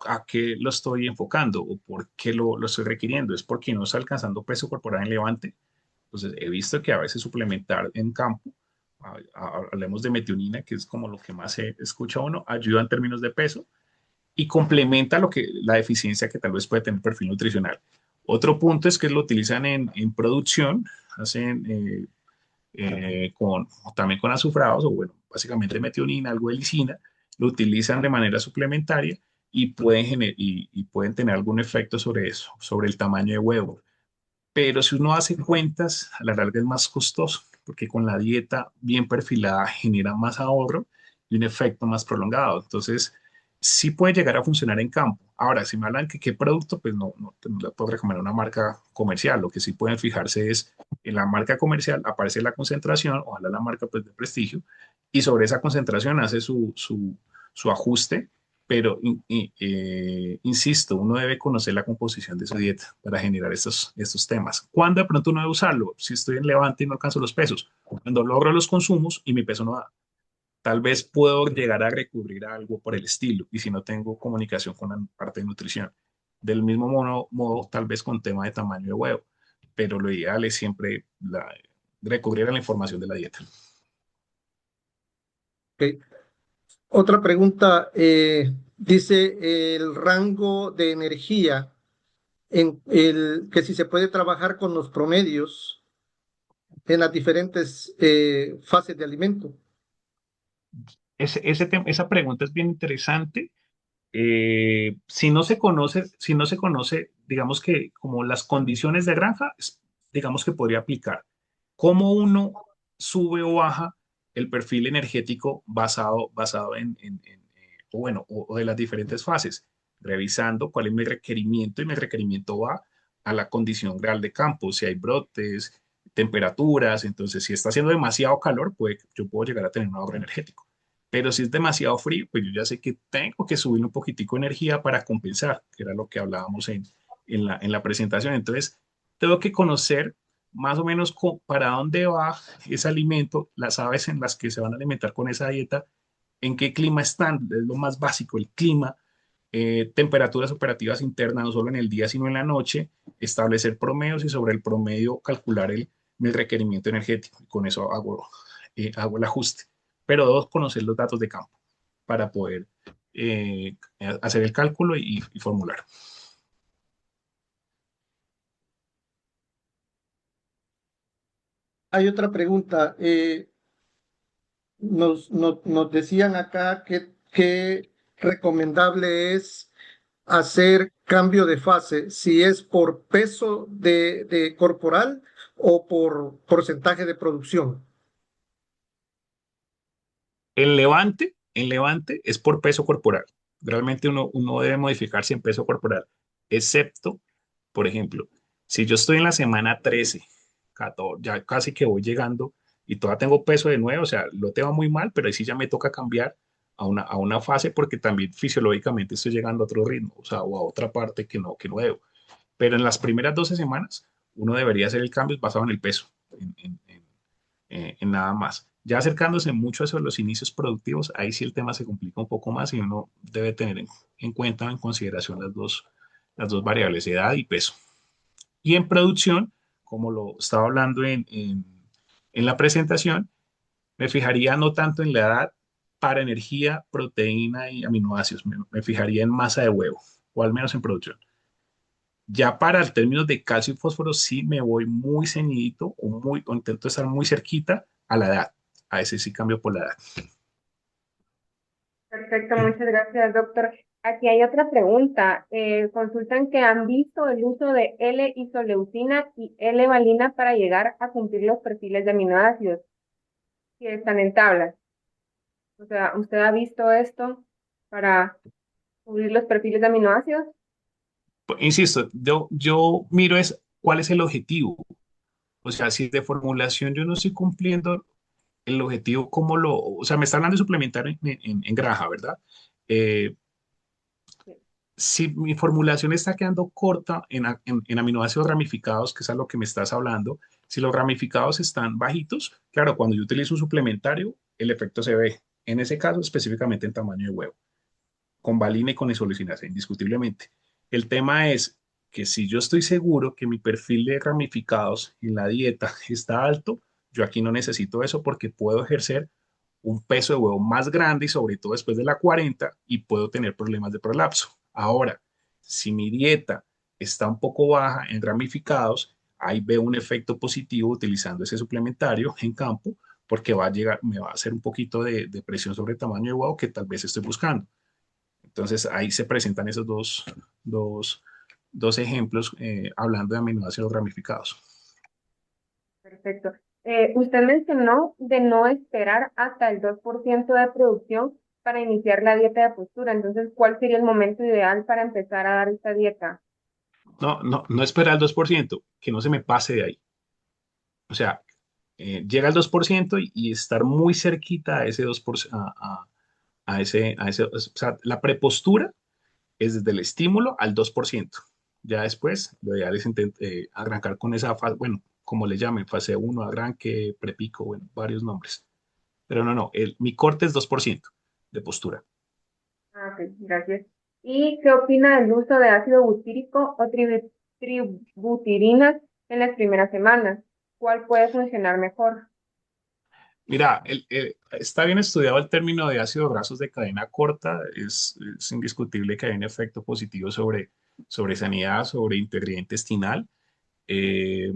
a qué lo estoy enfocando o por qué lo estoy requiriendo. ¿Es porque no está alcanzando peso corporal en levante? Entonces, he visto que a veces suplementar en campo, hablemos de metionina, que es como lo que más se escucha uno, ayuda en términos de peso y complementa la deficiencia que tal vez puede tener perfil nutricional. Otro punto es que lo utilizan en producción, hacen también con azufrados, o bueno, básicamente metionina, algo de lisina, lo utilizan de manera suplementaria y pueden tener algún efecto sobre eso, sobre el tamaño de huevo. Pero si uno hace cuentas, a la larga es más costoso, porque con la dieta bien perfilada genera más ahorro y un efecto más prolongado. Entonces, sí puede llegar a funcionar en campo. Ahora, si me hablan que qué producto, pues no le puedo recomendar una marca comercial. Lo que sí pueden fijarse es en la marca comercial, aparece la concentración, ojalá la marca pues de prestigio, y sobre esa concentración hace su ajuste, pero insisto, uno debe conocer la composición de su dieta para generar estos temas. ¿Cuándo de pronto uno debe usarlo? Si estoy en levante y no alcanzo los pesos. Cuando logro los consumos y mi peso no da. Tal vez puedo llegar a recurrir a algo por el estilo y si no tengo comunicación con la parte de nutrición. Del mismo modo, tal vez con tema de tamaño de huevo, pero lo ideal es siempre recurrir a la información de la dieta. Ok. Otra pregunta, dice el rango de energía que si se puede trabajar con los promedios en las diferentes fases de alimento. Esa pregunta es bien interesante. Si no se conoce digamos que como las condiciones de granja, digamos que podría aplicar. ¿Cómo uno sube o baja el perfil energético basado o bueno, o de las diferentes fases? Revisando cuál es mi requerimiento y mi requerimiento va a la condición real de campo, si hay brotes, temperaturas, entonces si está haciendo demasiado calor, yo puedo llegar a tener un ahorro energético. Pero si es demasiado frío, pues yo ya sé que tengo que subir un poquitico de energía para compensar, que era lo que hablábamos en la presentación. Entonces, tengo que conocer más o menos para dónde va ese alimento, las aves en las que se van a alimentar con esa dieta, en qué clima están, es lo más básico, el clima, temperaturas operativas internas, no solo en el día, sino en la noche, establecer promedios y sobre el promedio calcular mi requerimiento energético. Y con eso hago el ajuste. Pero debo conocer los datos de campo para poder hacer el cálculo y formular. Hay otra pregunta. Nos decían acá que recomendable es hacer cambio de fase, si es por peso de corporal o por porcentaje de producción. En Levante es por peso corporal. Realmente uno debe modificarse en peso corporal, excepto, por ejemplo, si yo estoy en la semana 13, 14, ya casi que voy llegando y todavía tengo peso de nuevo, o sea, lo tengo muy mal, pero ahí sí ya me toca cambiar a una fase porque también fisiológicamente estoy llegando a otro ritmo, o sea, o a otra parte que no debo. Pero en las primeras 12 semanas, uno debería hacer el cambio basado en el peso, en nada más. Ya acercándose mucho a eso de los inicios productivos, ahí sí el tema se complica un poco más y uno debe tener en cuenta o en consideración las dos variables, edad y peso. Y en producción, como lo estaba hablando en la presentación, me fijaría no tanto en la edad para energía, proteína y aminoácidos, me fijaría en masa de huevo, o al menos en producción. Ya para el término de calcio y fósforo, sí me voy muy ceñidito o intento estar muy cerquita a la edad. A ese sí cambio por la edad. Perfecto, muchas gracias, doctor. Aquí hay otra pregunta. Consultan que han visto el uso de L-isoleucina y L-valina para llegar a cumplir los perfiles de aminoácidos que están en tablas. O sea, ¿usted ha visto esto para cubrir los perfiles de aminoácidos? Pues, insisto, yo miro es cuál es el objetivo. O sea, si de formulación yo no estoy cumpliendo el objetivo, o sea, me está hablando de suplementar en granja, ¿verdad? Eh, si mi formulación está quedando corta en aminoácidos ramificados, que es a lo que me estás hablando, si los ramificados están bajitos, claro, cuando yo utilizo un suplementario, el efecto se ve. En ese caso, específicamente en tamaño de huevo, con valina y con isolicinasa, indiscutiblemente. El tema es que si yo estoy seguro que mi perfil de ramificados en la dieta está alto, yo aquí no necesito eso porque puedo ejercer un peso de huevo más grande y sobre todo después de la 40 y puedo tener problemas de prolapso. Ahora, si mi dieta está un poco baja en ramificados, ahí veo un efecto positivo utilizando ese suplementario en campo porque me va a hacer un poquito de presión sobre el tamaño de huevo que tal vez estoy buscando. Entonces ahí se presentan esos dos, dos ejemplos hablando de aminoácidos ramificados. Perfecto. Usted mencionó de no esperar hasta el 2% de producción para iniciar la dieta de postura. Entonces, ¿cuál sería el momento ideal para empezar a dar esta dieta? No, no, no esperar el 2%, que no se me pase de ahí. O sea, llega al 2% y estar muy cerquita a ese 2%, o sea, la prepostura es desde el estímulo al 2%. Ya después, lo ideal es arrancar con esa fase, bueno, como le llamen, fase uno, arranque, prepico, bueno, varios nombres. Pero no, mi corte es 2% de postura. Ah, ok, gracias. ¿Y qué opina del uso de ácido butírico o tributirinas en las primeras semanas? ¿Cuál puede funcionar mejor? Mira, está bien estudiado el término de ácidos grasos de cadena corta. Es indiscutible que hay un efecto positivo sobre sanidad, sobre integridad intestinal. Eh,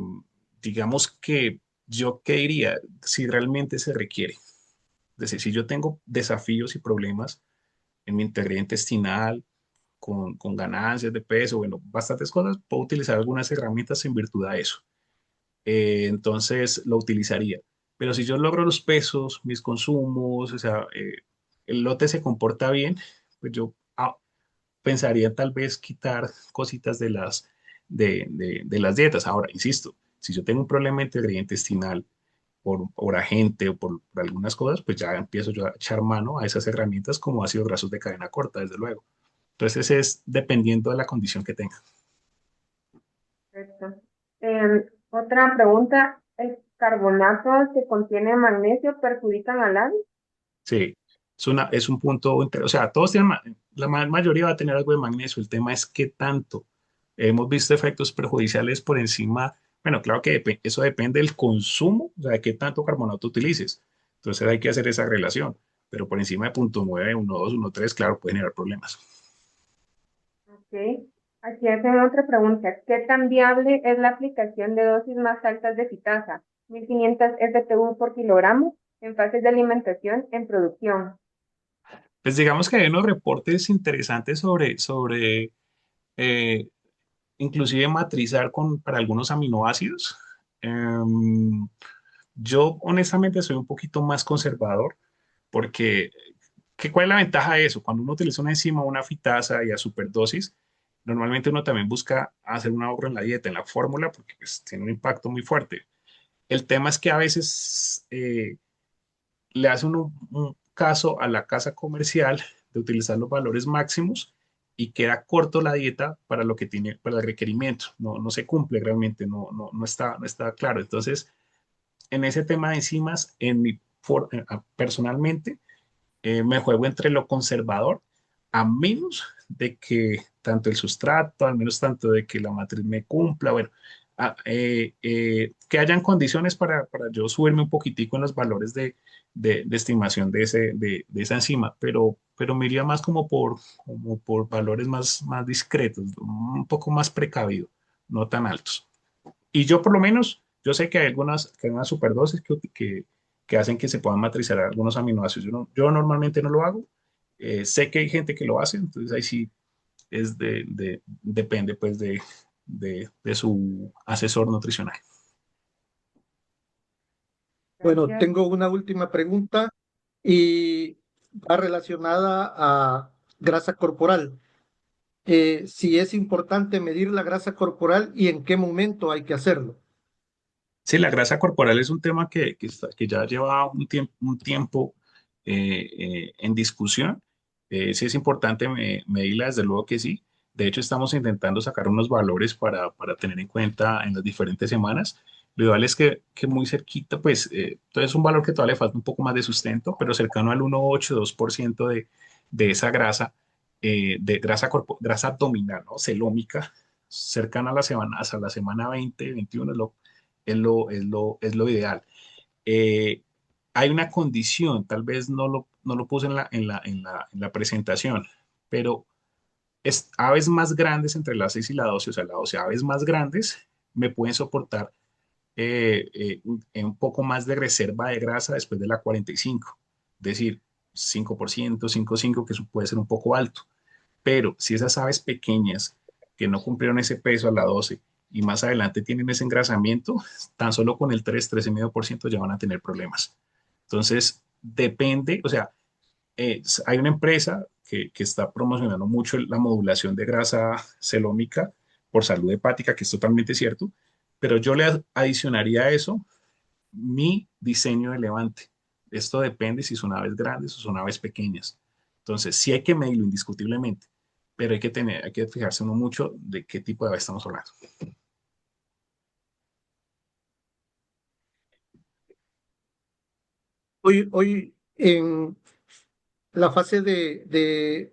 digamos que yo qué diría, si realmente se requiere. Es decir, si yo tengo desafíos y problemas en mi integridad intestinal, con ganancias de peso, bueno, bastantes cosas, puedo utilizar algunas herramientas en virtud a eso. Entonces lo utilizaría. Pero si yo logro los pesos, mis consumos, o sea, el lote se comporta bien, pues yo pensaría tal vez quitar cositas de las dietas. Ahora, insisto, si yo tengo un problema de integridad intestinal por agente o por algunas cosas, pues ya empiezo yo a echar mano a esas herramientas como ácidos grasos de cadena corta, desde luego. Entonces es dependiendo de la condición que tenga. Perfecto. Otra pregunta, ¿el carbonato que contiene magnesio perjudican al labio? Sí, es un punto, o sea, todos tienen, mayoría va a tener algo de magnesio. El tema es qué tanto. Hemos visto efectos perjudiciales por encima. Bueno, claro que eso depende del consumo, o sea, de qué tanto carbonato utilices. Entonces hay que hacer esa relación. Pero por encima de 0,9, 1,2, 1,3, claro, puede generar problemas. Ok. Aquí hacen otra pregunta. ¿Qué tan viable es la aplicación de dosis más altas de fitasa, 1500 STU por kilogramo, en fases de alimentación en producción? Pues digamos que hay unos reportes interesantes sobre eh, inclusive matrizar para algunos aminoácidos. Em, yo honestamente soy un poquito más conservador porque ¿cuál es la ventaja de eso? Cuando uno utiliza una enzima, una fitasa y a superdosis, normalmente uno también busca hacer un ahorro en la dieta, en la fórmula, porque pues, tiene un impacto muy fuerte. El tema es que a veces le hace un caso a la casa comercial de utilizar los valores máximos y queda corto la dieta para lo que tiene, para el requerimiento. No se cumple realmente, no está claro. Entonces, en ese tema de enzimas, personalmente, me juego entre lo conservador, a menos de que tanto el sustrato, al menos tanto de que la matriz me cumpla, bueno, que hayan condiciones para yo subirme un poquitico en los valores de estimación de esa enzima, pero me iría más como por valores más discretos, un poco más precavido, no tan altos. Y yo por lo menos, yo sé que hay unas superdosis que hacen que se puedan matrizar algunos aminoácidos. Yo normalmente no lo hago. Sé que hay gente que lo hace, entonces ahí sí depende pues de su asesor nutricional. Bueno, Gracias. tengo una última pregunta y va relacionada a grasa corporal. Si es importante medir la grasa corporal y en qué momento hay que hacerlo. Sí, la grasa corporal es un tema que ya lleva un tiempo en discusión. Sí es importante medirla, desde luego que sí. De hecho, estamos intentando sacar unos valores para tener en cuenta en las diferentes semanas. Lo ideal es que muy cerquita, pues, entonces es un valor que todavía le falta un poco más de sustento, pero cercano al 1,8-2% de esa grasa, de grasa abdominal, ¿no? Celómica, cercana hasta la semana 20, 21, es lo ideal. Eh, Hay una condición, tal vez no lo puse en la presentación, pero aves más grandes entre la 6 y la 12, o sea, la 12 aves más grandes me pueden soportar un poco más de reserva de grasa después de la 45, es decir, 5%, 5,5, que eso puede ser un poco alto. Pero si esas aves pequeñas que no cumplieron ese peso a la 12 y más adelante tienen ese engrasamiento, tan solo con el 3,5% ya van a tener problemas. Entonces, depende, o sea, hay una empresa que está promocionando mucho la modulación de grasa celómica por salud hepática, que es totalmente cierto, pero yo le adicionaría a eso mi diseño de levante. Esto depende si son aves grandes o son aves pequeñas. Entonces, sí hay que medirlo indiscutiblemente, pero hay que fijarse uno mucho de qué tipo de ave estamos hablando. Hoy en la fase de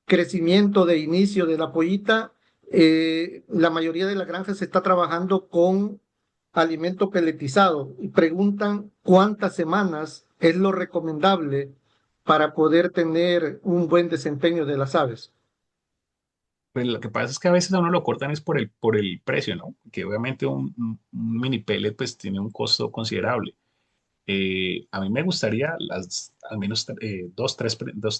crecimiento, de inicio de la pollita, la mayoría de las granjas se está trabajando con alimento peletizado y preguntan cuántas semanas es lo recomendable para poder tener un buen desempeño de las aves. Pues lo que pasa es que a veces a uno lo cortan es por el precio, ¿no? Que obviamente un mini pellet pues tiene un costo considerable. A mí me gustaría al menos 2,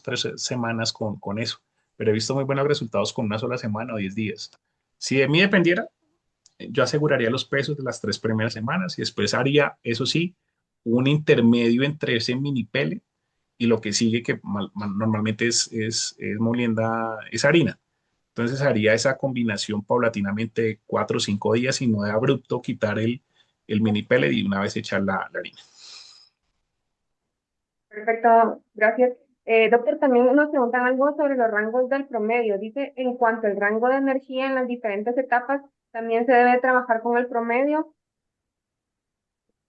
3 semanas con eso. pero he visto muy buenos resultados con una sola semana o 10 días. Si de mí dependiera, yo aseguraría los pesos de las 3 primeras semanas y después haría, eso sí, un intermedio entre ese mini pele y lo que sigue, que normalmente es molienda, es harina. Entonces haría esa combinación paulatinamente de 4 o 5 días y no de abrupto quitar el mini pellet y una vez echar la harina. Perfecto, gracias. Doctor, también nos preguntan algo sobre los rangos del promedio. Dice, en cuanto al rango de energía en las diferentes etapas, ¿también se debe trabajar con el promedio?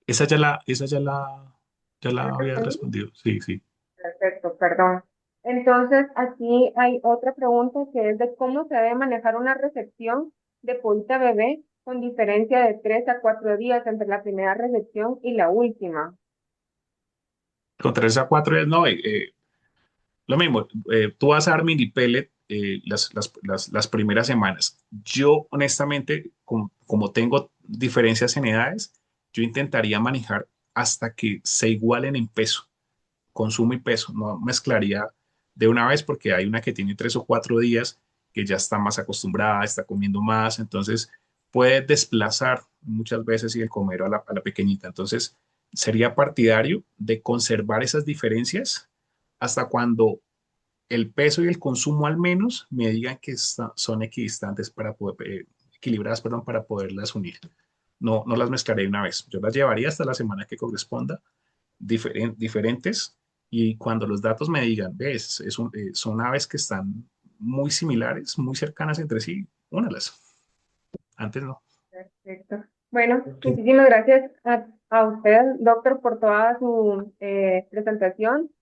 Esa ya la había Perfecto. respondido. Sí, sí. Perfecto, perdón. Entonces, aquí hay otra pregunta que es de cómo se debe manejar una recepción de pollita bebé con diferencia de 3 a 4 días entre la primera recepción y la última. Con 3 a 4 días, no, lo mismo, tú vas a dar mini pellet las primeras semanas. Yo, honestamente, como tengo diferencias en edades, yo intentaría manejar hasta que se igualen en peso, consumo y peso. No mezclaría de una vez porque hay una que tiene 3 o 4 días que ya está más acostumbrada, está comiendo más, entonces puede desplazar muchas veces y el comer a la pequeñita. Entonces, sería partidario de conservar esas diferencias hasta cuando el peso y el consumo al menos me digan que son equidistantes para poder, equilibradas, perdón, para poderlas unir. No, no las mezclaré de una vez. Yo las llevaría hasta la semana que corresponda, diferentes, y cuando los datos me digan, ves, son aves que están muy similares, muy cercanas entre sí, únalas. Antes no. Perfecto. Bueno, muchísimas gracias a usted, doctor, por toda su presentación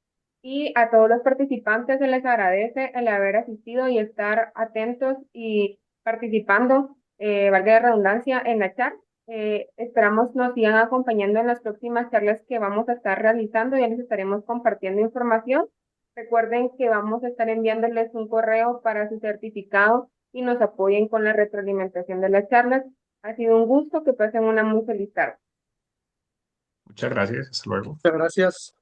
y a todos los participantes se les agradece el haber asistido y estar atentos y participando, valga la redundancia, en la charla. Esperamos nos sigan acompañando en las próximas charlas que vamos a estar realizando. Ya les estaremos compartiendo información. Recuerden que vamos a estar enviándoles un correo para su certificado y nos apoyen con la retroalimentación de las charlas. Ha sido un gusto, que pasen una muy feliz tarde. Muchas gracias. Hasta luego. Muchas gracias.